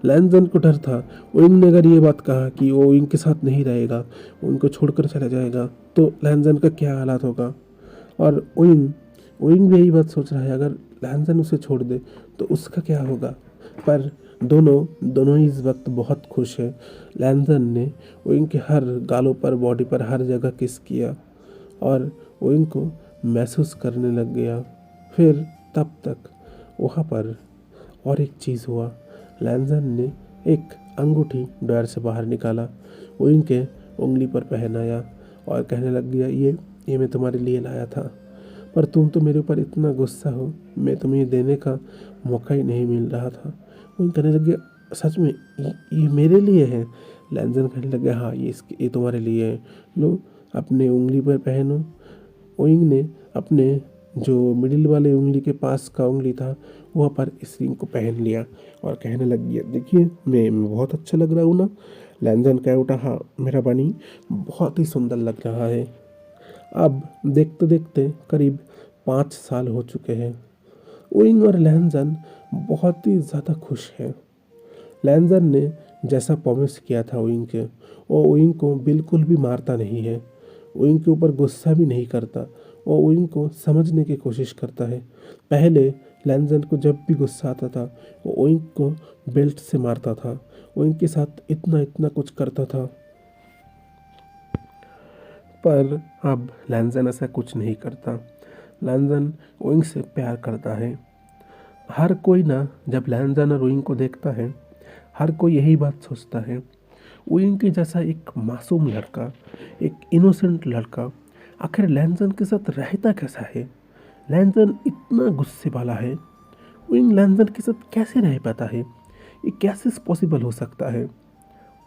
लैंजन को डर था, विंग ने अगर ये बात कहा कि वो विंग के साथ नहीं रहेगा, उनको छोड़कर चला जाएगा, तो लैंजन का क्या हालात होगा। और विंग ओइंग भी यही बात सोच रहा है, अगर लैंजन उसे छोड़ दे तो उसका क्या होगा। पर दोनों दोनों ही इस वक्त बहुत खुश है। लैंजन ने ओइंग के हर गालों पर, बॉडी पर, हर जगह किस किया और ओइंग को महसूस करने लग गया। फिर तब तक वहाँ पर और एक चीज़ हुआ। लैंजन ने एक अंगूठी ड्रॉयर से बाहर निकाला, ओइंग के उंगली पर पहनाया और कहने लग गया, ये मैं तुम्हारे लिए लाया था, पर तुम तो मेरे ऊपर इतना गुस्सा हो, मैं तुम्हें देने का मौका ही नहीं मिल रहा था। ओइंग कहने लग गया, सच में ये मेरे लिए है। लैंजन कहने लग गया, हाँ ये तुम्हारे लिए है, लो अपने उंगली पर पहनो। ओइंग ने अपने जो मिडिल वाले उंगली के पास का उंगली था वहाँ पर इस रिंग को पहन लिया और कहने लग गया, देखिए मैं बहुत अच्छा लग रहा हूँ ना। लैंजन कह उठा, हाँ मेरा बनी बहुत ही सुंदर लग रहा है। अब देखते देखते करीब 5 साल हो चुके हैं। ओइंग और लैंजन बहुत ही ज़्यादा खुश हैं। लैंजन ने जैसा प्रॉमिस किया था ओइंग के, वो ओइंग को बिल्कुल भी मारता नहीं है, ओइंग के ऊपर गुस्सा भी नहीं करता, वो ओइंग को समझने की कोशिश करता है। पहले लैंजन को जब भी गुस्सा आता था वो ओइंग को बेल्ट से मारता था, ओइंग के साथ इतना इतना कुछ करता था। पर अब लैंजन ऐसा कुछ नहीं करता। लैंजन ओइंग से प्यार करता है। हर कोई ना जब लैंजन और ओइंग को देखता है, हर कोई यही बात सोचता है, ओइंग के जैसा एक मासूम लड़का, एक इनोसेंट लड़का आखिर लैंजन के साथ रहता कैसा है। लैंजन इतना गुस्से वाला है, ओइंग लैंजन के साथ कैसे रह पाता है, ये कैसे पॉसिबल हो सकता है।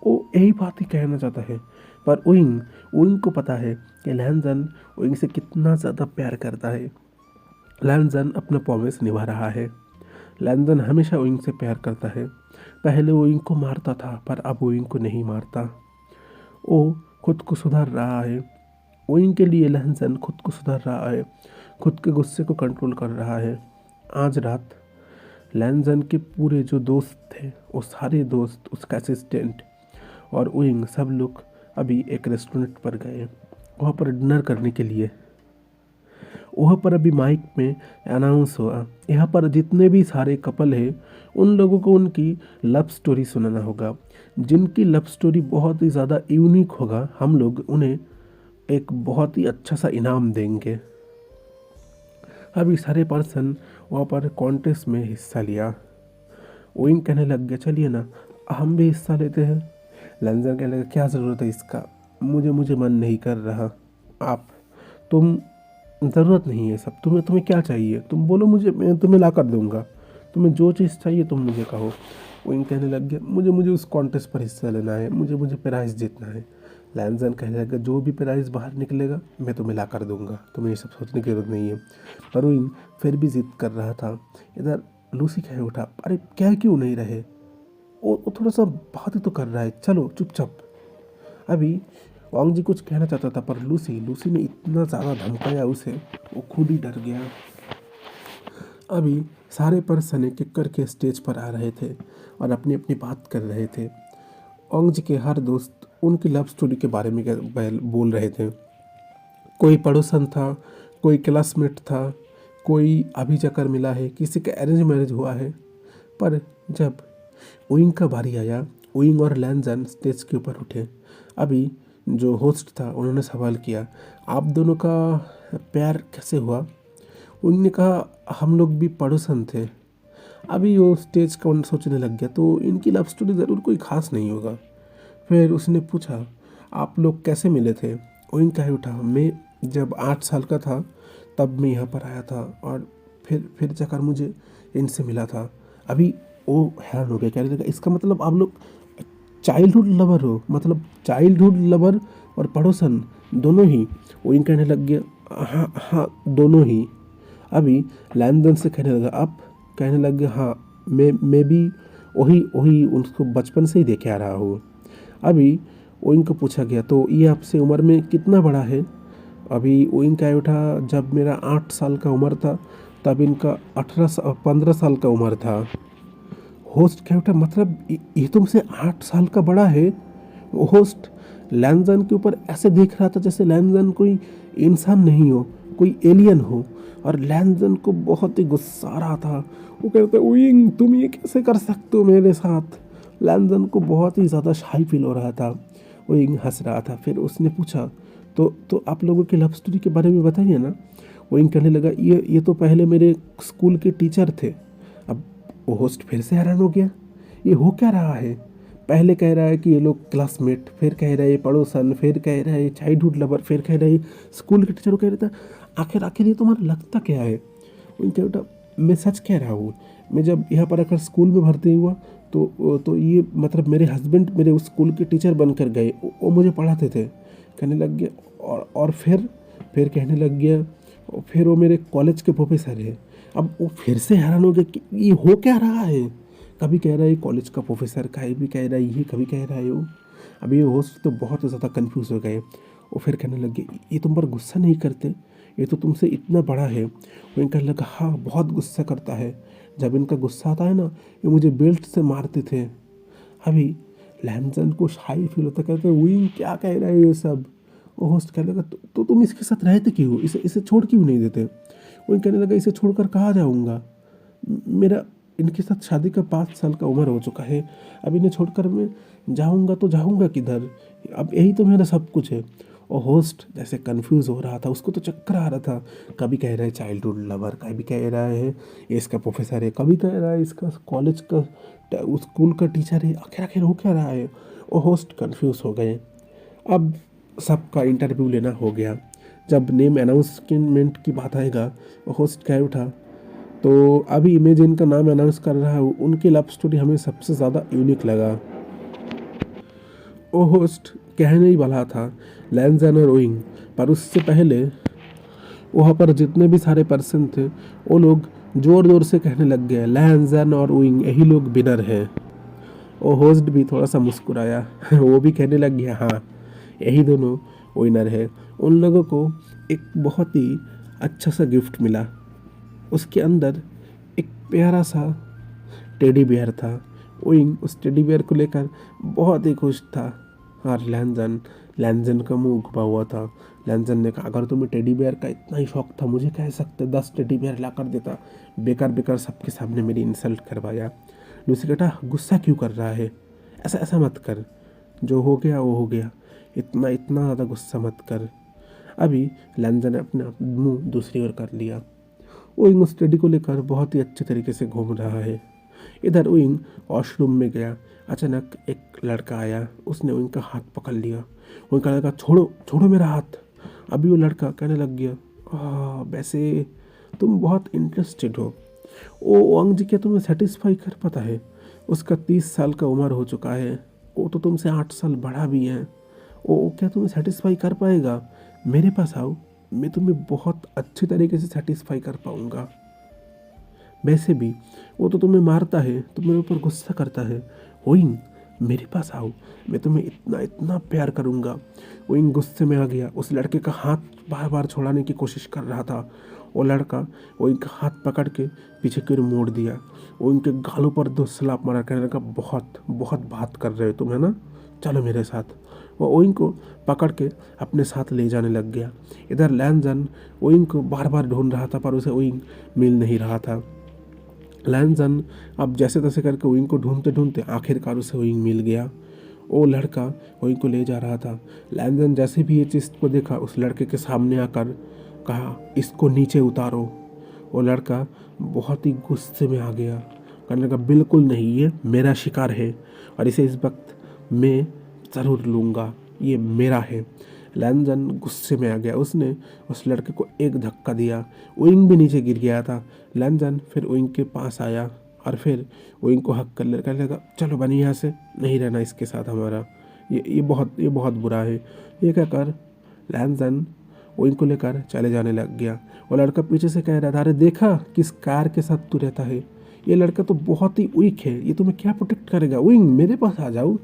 वो यही बात ही कहना चाहता है। पर ओइंग ओइंग को पता है कि लैंजन ओइंग से कितना ज़्यादा प्यार करता है। लैंजन अपना प्रॉमिस निभा रहा है। लैंजन हमेशा ओइंग से प्यार करता है। पहले ओइंग को मारता था पर अब ओइंग को नहीं मारता। वो खुद को सुधार रहा है। ओइंग के लिए लैंजन खुद को सुधार रहा है, खुद के गुस्से को कंट्रोल कर रहा है। आज रात लैंजन के पूरे जो दोस्त थे, वो सारे दोस्त, उसका असिस्टेंट और ओइंग, सब लोग अभी एक रेस्टोरेंट पर गए वहाँ पर डिनर करने के लिए। वहाँ पर अभी माइक में अनाउंस हुआ, यहाँ पर जितने भी सारे कपल हैं उन लोगों को उनकी लव स्टोरी सुनाना होगा। जिनकी लव स्टोरी बहुत ही ज़्यादा यूनिक होगा, हम लोग उन्हें एक बहुत ही अच्छा सा इनाम देंगे। अभी सारे पर्सन वहाँ पर कॉन्टेस्ट में हिस्सा लिया। ओइंग कहने लग गया, चलिए ना हम भी हिस्सा लेते हैं। लैंजन कहने लगा, क्या ज़रूरत है इसका, मुझे मन नहीं कर रहा। तुम ज़रूरत नहीं है सब, तुम्हें क्या चाहिए तुम बोलो मुझे, मैं तुम्हें ला कर दूँगा। तुम्हें जो चीज़ चाहिए तुम मुझे कहो। ओइंग कहने लग गया, मुझे उस कॉन्टेस्ट पर हिस्सा लेना है, मुझे प्राइज़ जीतना है। लैंजन कहने लगा, जो भी प्राइज़ बाहर निकलेगा मैं तुम्हें ला कर दूँगा, तुम्हें ये सब सोचने की जरूरत नहीं है। पर ओइंग फिर भी जिद कर रहा था। इधर लूसी कह उठा, अरे क्या क्यों नहीं रहे, वो थोड़ा सा बात ही तो कर रहा है, चलो चुपचाप। अभी वांग जी कुछ कहना चाहता था पर लूसी ने इतना ज़्यादा धमकाया उसे, वो खुद ही डर गया। अभी सारे पर्सन एक एक करके स्टेज पर आ रहे थे और अपनी अपनी बात कर रहे थे। वांग जी के हर दोस्त उनकी लव स्टोरी के बारे में बोल रहे थे। कोई पड़ोसन था, कोई क्लासमेट था, कोई अभी जाकर मिला है, किसी का अरेंज मैरिज हुआ है। पर जब ओइंग का बारी आया, ओइंग और लैंजन स्टेज के ऊपर उठे। अभी जो होस्ट था उन्होंने सवाल किया, आप दोनों का प्यार कैसे हुआ। ओइंग ने कहा, हम लोग भी पड़ोसन थे। अभी वो स्टेज का सोचने लग गया, तो इनकी लव स्टोरी ज़रूर कोई ख़ास नहीं होगा। फिर उसने पूछा, आप लोग कैसे मिले थे। ओइंग कह उठा, मैं जब 8 साल का था तब मैं यहाँ पर आया था और फिर जाकर मुझे इनसे मिला था। अभी वो हैरान हो गया, कहने लगा, इसका मतलब आप लोग चाइल्डहुड लवर हो, मतलब चाइल्डहुड लवर और पड़ोसन दोनों ही। ओइंग कहने लग गया, हाँ हाँ दोनों ही। अभी लैंजन से कहने लगा, आप कहने लग गया, हाँ मैं भी वही उनको बचपन से ही देखे आ रहा हूँ। अभी ओइंग को पूछा गया, तो ये आपसे उम्र में कितना बड़ा है। अभी ओइंग कह उठा, जब मेरा 8 साल का उम्र था तब इनका 15 साल का उम्र था। होस्ट कह उठा, मतलब ये तुमसे 8 साल का बड़ा है। होस्ट लैंजन के ऊपर ऐसे देख रहा था जैसे लैंजन कोई इंसान नहीं हो, कोई एलियन हो। और लैंजन को बहुत ही गुस्सा आ रहा था। वो कहते उइंग तुम ये कैसे कर सकते हो मेरे साथ। लैंजन को बहुत ही ज़्यादा शाई फील हो रहा था। उइंग हंस रहा था। फिर उसने पूछा तो आप लोगों की लव स्टोरी के बारे में बताइए ना। उइंग कहने लगा ये तो पहले मेरे स्कूल के टीचर थे। अब वो होस्ट फिर से हैरान हो गया, ये हो क्या रहा है। पहले कह रहा है कि ये लोग क्लासमेट, फिर कह रहा है ये पड़ोसन, फिर कह रहा है ये चाइल्डहुड लवर, फिर कह रहा है ये स्कूल के टीचर। कह रहा था आखिर आखिर ये तुम्हारा लगता क्या है। उनके बेटा मैं सच कह रहा हूँ, मैं जब यहाँ पर आकर स्कूल में भर्ती हुआ तो ये मतलब मेरे हस्बैंड मेरे उस स्कूल के टीचर बनकर गए, वो मुझे पढ़ाते थे। कहने लग गया और फिर कहने लग गया और फिर वो मेरे कॉलेज के प्रोफेसर है। अब वो फिर से हैरान हो गया कि ये हो क्या रहा है। कभी कह रहा है कॉलेज का प्रोफेसर, कभी कह रहा है ये, कभी कह रहा है वो। अभी ये होस्ट तो बहुत ज़्यादा कंफ्यूज हो गए। वो फिर कहने लगे ये तुम पर गुस्सा नहीं करते, ये तो तुमसे इतना बड़ा है। वो कहने लगा हाँ बहुत गुस्सा करता है, जब इनका गुस्सा आता है ना ये मुझे बेल्ट से मारते थे। अभी लैंजन को शाई फील होता, कहते विंग क्या कह रहा है ये सब। वो होस्ट कहने लगा तो तुम इसके साथ रहते क्यों, इसे छोड़ क्यों नहीं देते। वो कहने लगा इसे छोड़कर कहाँ जाऊँगा, मेरा इनके साथ शादी का 5 साल का उम्र हो चुका है, अब इन्हें छोड़कर मैं जाऊँगा तो जाऊँगा किधर, अब यही तो मेरा सब कुछ है। और होस्ट जैसे कंफ्यूज हो रहा था, उसको तो चक्कर आ रहा था। कभी कह रहा है चाइल्डहुड लवर, कभी कह रहा है ये इसका प्रोफेसर है, कभी कह रहा है इसका कॉलेज का स्कूल का टीचर है। आखिर आखिर हो क्या रहा है। और होस्ट कंफ्यूज हो गए। अब सबका इंटरव्यू लेना हो गया। जब नेम अनाउंसमेंट की बात आएगा होस्ट कह उठा तो अभी मैं जिनका नाम अनाउंस कर रहा हूँ उनकी लव स्टोरी हमें सबसे ज़्यादा यूनिक लगा। वो होस्ट कहने ही वाला था लैंजन और ओइंग, पर उससे पहले वहाँ पर जितने भी सारे पर्सन थे वो लोग ज़ोर ज़ोर से कहने लग गए लैंजन और ओइंग यही लोग विनर हैं। वो होस्ट भी थोड़ा सा मुस्कुराया वो भी कहने लग गया हाँ यही दोनों विनर है। उन लोगों को एक बहुत ही अच्छा सा गिफ्ट मिला। उसके अंदर एक प्यारा सा टेडी बियर था। ओइंग उस टेडी बियर को लेकर बहुत ही खुश था। और लैंजन का मुंह घुमा हुआ था। लैंजन ने कहा अगर तुम्हें टेडी बियर का इतना ही शौक था मुझे कह सकते 10 टेडी बियर ला कर देता, बेकार बेकार सबके सामने मेरी इंसल्ट करवाया। लूसी कहता गुस्सा क्यों कर रहा है, ऐसा ऐसा मत कर, जो हो गया वो हो गया, इतना इतना ज़्यादा गुस्सा मत कर। अभी लैंजन ने अपना मुंह दूसरी ओर कर लिया। ओइंग उस टेडी को लेकर बहुत ही अच्छे तरीके से घूम रहा है। इधर ओइंग वॉशरूम में गया। अचानक एक लड़का आया, उसने ओइंग का हाथ पकड़ लिया। ओइंग कहने लगा छोड़ो छोड़ो मेरा हाथ। अभी वो लड़का कहने लग गया वैसे तुम बहुत इंटरेस्टेड हो। ओ ओंग जी क्या तुम्हें सेटिस्फाई कर पाता है, उसका 30 साल का उम्र हो चुका है, वो तो तुमसे 8 साल बड़ा भी है। ओ क्या तुम्हें सेटिस्फाई कर पाएगा, मेरे पास आओ, मैं तुम्हें बहुत अच्छे तरीके से सेटिस्फाई कर पाऊँगा। वैसे भी वो तो तुम्हें मारता है, तुम्हें ऊपर गुस्सा करता है। ओइंग मेरे पास आओ, मैं तुम्हें इतना इतना प्यार करूँगा। ओइंग गुस्से में आ गया। उस लड़के का हाथ बार बार छुड़ाने की कोशिश कर रहा था। वो लड़का ओइंग का हाथ पकड़ के पीछे की ओर मोड़ दिया। ओइंग के गालों पर 2 सलाप मारा। कहने लगा बहुत बहुत बात कर रहे हो तुम, है ना, चलो मेरे साथ। वो ओइंग को पकड़ के अपने साथ ले जाने लग गया। इधर लैंजन ओइंग को बार बार ढूंढ रहा था पर उसे ओइंग मिल नहीं रहा था। लैंजन अब जैसे तैसे करके ओइंग को ढूंढते ढूंढते आखिरकार उसे ओइंग मिल गया। वो लड़का ओइंग को ले जा रहा था। लैंजन जैसे भी ये चीज़ को देखा उस लड़के के सामने आकर कहा इसको नीचे उतारो। वो लड़का बहुत ही गुस्से में आ गया। कहने लगा बिल्कुल नहीं, ये मेरा शिकार है और इसे इस वक्त मैं ज़रूर लूँगा, ये मेरा है। लैंजन गुस्से में आ गया। उसने उस लड़के को एक धक्का दिया। ओइंग भी नीचे गिर गया था। लैंजन फिर ओइंग के पास आया और फिर ओइंग को हक कर लगा चलो बनी यहाँ से, नहीं रहना इसके साथ हमारा, ये बहुत बुरा है। ये क्या कर लैंजन ओइंग को लेकर चले जाने लग गया। वो लड़का पीछे से कह रहा था अरे देखा किस कार के साथ तू रहता है, ये लड़का तो बहुत ही वीक है, ये तुम्हें क्या प्रोटेक्ट करेगा। ओइंग मेरे पास आ जाओ,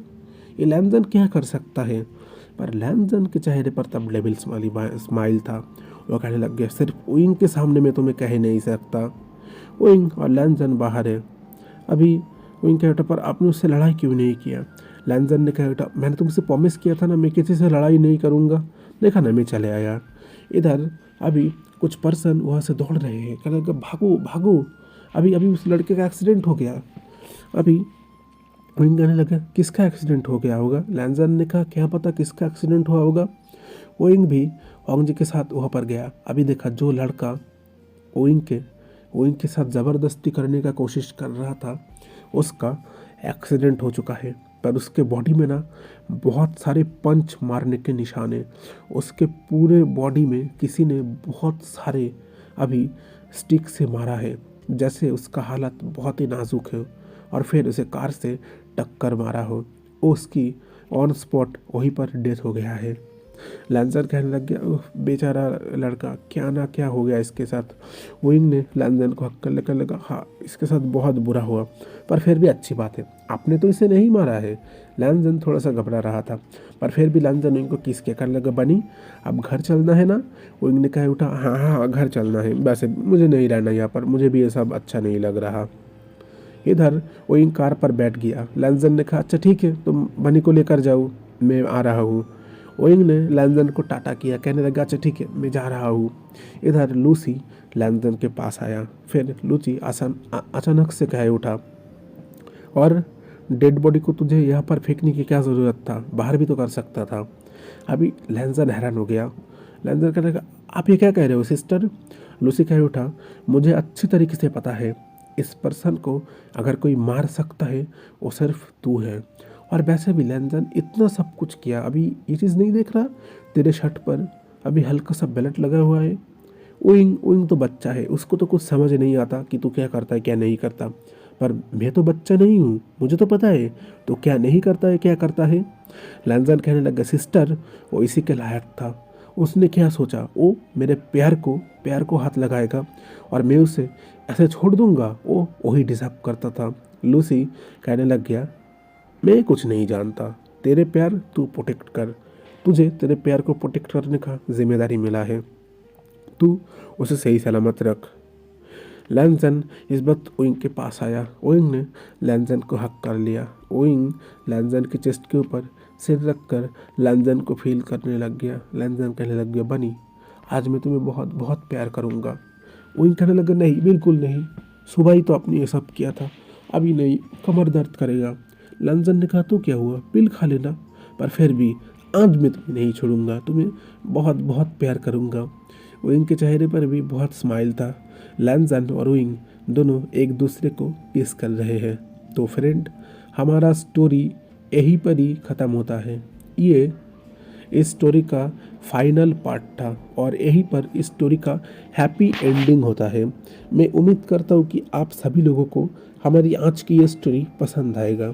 ये लैंजन क्या कर सकता है। पर लैंजन के चेहरे पर तब डेविल्स वाली स्माइल था। वो कहने लग गया सिर्फ ओइंग के सामने मैं तुम्हें कह नहीं सकता। ओइंग और लैंजन बाहर है। अभी ओइंग कह उठा पर आपने उससे लड़ाई क्यों नहीं किया। लैंजन ने कह उठा मैंने तुमसे प्रॉमिस किया था ना मैं किसी से लड़ाई नहीं करूँगा, देखा ना मैं चले आया। इधर अभी कुछ पर्सन वहाँ से दौड़ रहे हैं, कहने लगा भागो भागो, अभी अभी उस लड़के का एक्सीडेंट हो गया। अभी ओइंग कहने लगा किसका एक्सीडेंट हो गया होगा। लैंजन ने कहा क्या पता किसका एक्सीडेंट हुआ होगा। ओइंग भी होंग जी के साथ वहाँ पर गया। अभी देखा जो लड़का ओइंग के साथ ज़बरदस्ती करने का कोशिश कर रहा था उसका एक्सीडेंट हो चुका है, पर उसके बॉडी में ना बहुत सारे पंच मारने के निशान हैं। उसके पूरे बॉडी में किसी ने बहुत सारे अभी स्टिक से मारा है, जैसे उसका हालत बहुत ही नाजुक है और फिर उसे कार से टक्कर मारा हो। उसकी ऑन स्पॉट वहीं पर डेथ हो गया है। लैंजर कहने लग गया "उफ, बेचारा लड़का, क्या ना क्या हो गया इसके साथ। ओइंग ने लैंजन को हक्का लेकर लगा हाँ इसके साथ बहुत बुरा हुआ, पर फिर भी अच्छी बात है आपने तो इसे नहीं मारा है। लैंजन थोड़ा सा घबरा रहा था, पर फिर भी लैंजन ओइंग को किस के कर लगा बनी अब घर चलना है ना। ओइंग ने कहा उठा हाँ हाँ घर चलना है, वैसे मुझे नहीं रहना यहाँ पर, मुझे भी ये सब अच्छा नहीं लग रहा। इधर ओइंग कार पर बैठ गया। लैंजन ने कहा अच्छा ठीक है तुम बनी को लेकर जाओ, मैं आ रहा हूँ। ओइंग ने लैंजन को टाटा किया, कहने लगा अच्छा ठीक है मैं जा रहा हूँ। इधर लूसी लैंजन के पास आया। फिर लूसी अचानक से कह उठा और डेड बॉडी को तुझे यहाँ पर फेंकने की क्या ज़रूरत था, बाहर भी तो कर सकता था। अभी लैंजन हैरान हो गया। लैंजन कहने लगा आप ये क्या कह रहे हो सिस्टर। लूसी कह उठा मुझे अच्छी तरीके से पता है इस पर्सन को अगर कोई मार सकता है वो सिर्फ तू है। और वैसे भी लैंजन इतना सब कुछ किया, अभी ये चीज़ नहीं देख रहा तेरे शर्ट पर अभी हल्का सा बेल्ट लगा हुआ है। ओइंग तो बच्चा है, उसको तो कुछ समझ नहीं आता कि तू क्या करता है क्या नहीं करता, पर मैं तो बच्चा नहीं हूँ, मुझे तो पता है तो क्या नहीं करता है क्या करता है। लैंजन कहने लगा सिस्टर वो इसी के लायक था, उसने क्या सोचा वो मेरे प्यार को हाथ लगाएगा और मैं उसे ऐसे छोड़ दूंगा, वो वही डिजर्व करता था। लूसी कहने लग गया मैं कुछ नहीं जानता, तेरे प्यार तू प्रोटेक्ट कर, तुझे तेरे प्यार को प्रोटेक्ट करने का जिम्मेदारी मिला है, तू उसे सही सलामत रख। लैंजन इस वक्त ओइंग के पास आया। ओइंग ने लैंजन को हक कर लिया। ओइंग लैंजन के चेस्ट के ऊपर सिर रखकर लैंजन को फील करने लग गया। लैंजन कहने लग गया बनी आज मैं तुम्हें बहुत बहुत प्यार करूँगा। ओइंग कहने लगा नहीं बिल्कुल नहीं, सुबह ही तो आपने ये सब किया था, अभी नहीं, कमर दर्द करेगा। लैंजन ने कहा तो क्या हुआ पिल खा लेना, पर फिर भी आज मैं तुम्हें नहीं छोड़ूंगा, तुम्हें बहुत बहुत प्यार करूँगा। ओइंग के चेहरे पर भी बहुत स्माइल था। लैंजन और ओइंग दोनों एक दूसरे को किस कर रहे हैं। तो फ्रेंड हमारा स्टोरी यहीं पर ही ख़त्म होता है। ये इस स्टोरी का फाइनल पार्ट था और यहीं पर इस स्टोरी का हैप्पी एंडिंग होता है। मैं उम्मीद करता हूँ कि आप सभी लोगों को हमारी आज की ये स्टोरी पसंद आएगा।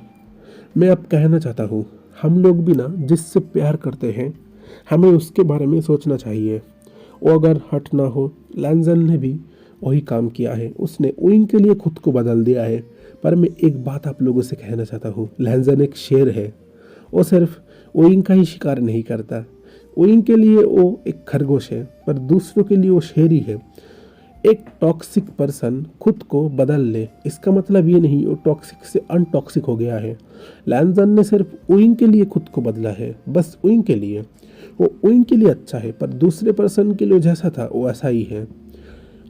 मैं अब कहना चाहता हूँ हम लोग भी ना जिससे प्यार करते हैं हमें उसके बारे में सोचना चाहिए। वो अगर हट ना हो, लैंजन ने भी वही काम किया है, उसने ओइंग के लिए खुद को बदल दिया है। पर मैं एक बात आप लोगों से कहना चाहता हूँ, लैंजन एक शेर है, वो सिर्फ ओइंग का ही शिकार नहीं करता। ओइंग के लिए वो एक खरगोश है, पर दूसरों के लिए वो शेर ही है। एक टॉक्सिक पर्सन खुद को बदल ले इसका मतलब ये नहीं वो टॉक्सिक से अनटॉक्सिक हो गया है। लैंजन ने सिर्फ ओइंग के लिए खुद को बदला है, बस ओइंग के लिए। वो ओइंग के लिए अच्छा है, पर दूसरे पर्सन के लिए जैसा था वो ऐसा ही है।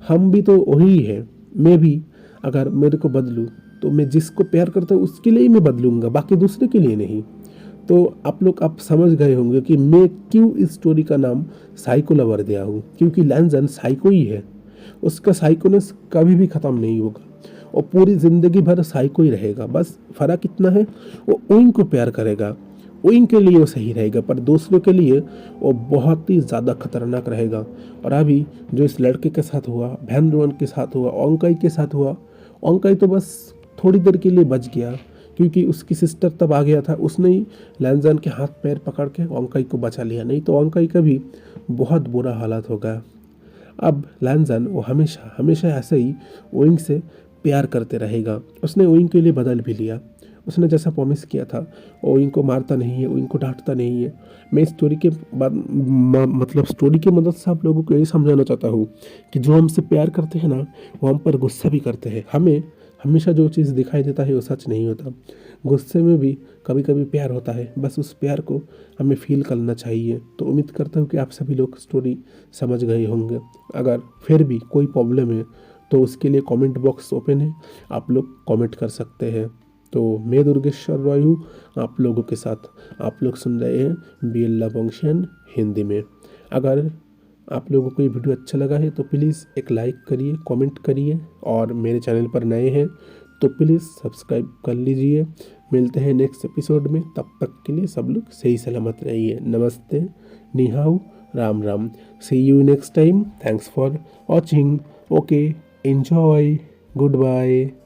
हम भी तो वही है। मैं भी अगर मेरे को बदलूँ तो मैं जिसको प्यार करता हूँ उसके लिए ही मैं बदलूंगा, बाकी दूसरे के लिए नहीं। तो आप समझ गए होंगे कि मैं क्यों इस स्टोरी का नाम साइको लवर दिया हूँ, क्योंकि लैंजन साइको ही है। उसका साइकोनेस कभी भी ख़त्म नहीं होगा और पूरी ज़िंदगी भर साइको ही रहेगा। बस फ़र्क इतना है वो ओइंग को प्यार करेगा, ओइंग के लिए वो सही रहेगा, पर दूसरों के लिए वो बहुत ही ज़्यादा खतरनाक रहेगा। और अभी जो इस लड़के के साथ हुआ, भैनरुअन के साथ हुआ, ओंकाई के साथ हुआ, ओंकाई तो बस थोड़ी देर के लिए बच गया क्योंकि उसकी सिस्टर तब आ गया था, उसने ही लैंजन के हाथ पैर पकड़ के ओंकाई को बचा लिया, नहीं तो ओंकाई का भी बहुत बुरा हालत होगा। अब लैंजन वो हमेशा हमेशा ऐसे ही ओइंग से प्यार करते रहेगा। उसने ओइंग के लिए बदल भी लिया, उसने जैसा प्रॉमिस किया था ओइंग को मारता नहीं है, ओइंग को डांटता नहीं है। मैं स्टोरी के बाद मतलब स्टोरी की मदद से आप लोगों को यही समझाना चाहता हूँ कि जो हमसे प्यार करते हैं ना वो हम पर गुस्सा भी करते हैं, हमें हमेशा जो चीज़ दिखाई देता है वो सच नहीं होता। गुस्से में भी कभी कभी प्यार होता है, बस उस प्यार को हमें फील करना चाहिए। तो उम्मीद करता हूँ कि आप सभी लोग स्टोरी समझ गए होंगे। अगर फिर भी कोई प्रॉब्लम है तो उसके लिए कमेंट बॉक्स ओपन है, आप लोग कमेंट कर सकते हैं। तो मैं दुर्गेश्वर रॉय हूँ आप लोगों के साथ। आप लोग सुन रहे हैं BL लव फंक्शन हिंदी में। अगर आप लोगों को ये वीडियो अच्छा लगा है तो प्लीज़ एक लाइक करिए, कमेंट करिए, और मेरे चैनल पर नए हैं तो प्लीज़ सब्सक्राइब कर लीजिए। मिलते हैं नेक्स्ट एपिसोड में, तब तक के लिए सब लोग सही सलामत रहिए। नमस्ते, निहाऊ, Ram Ram. See you next time. Thanks for watching. Okay, enjoy, good bye.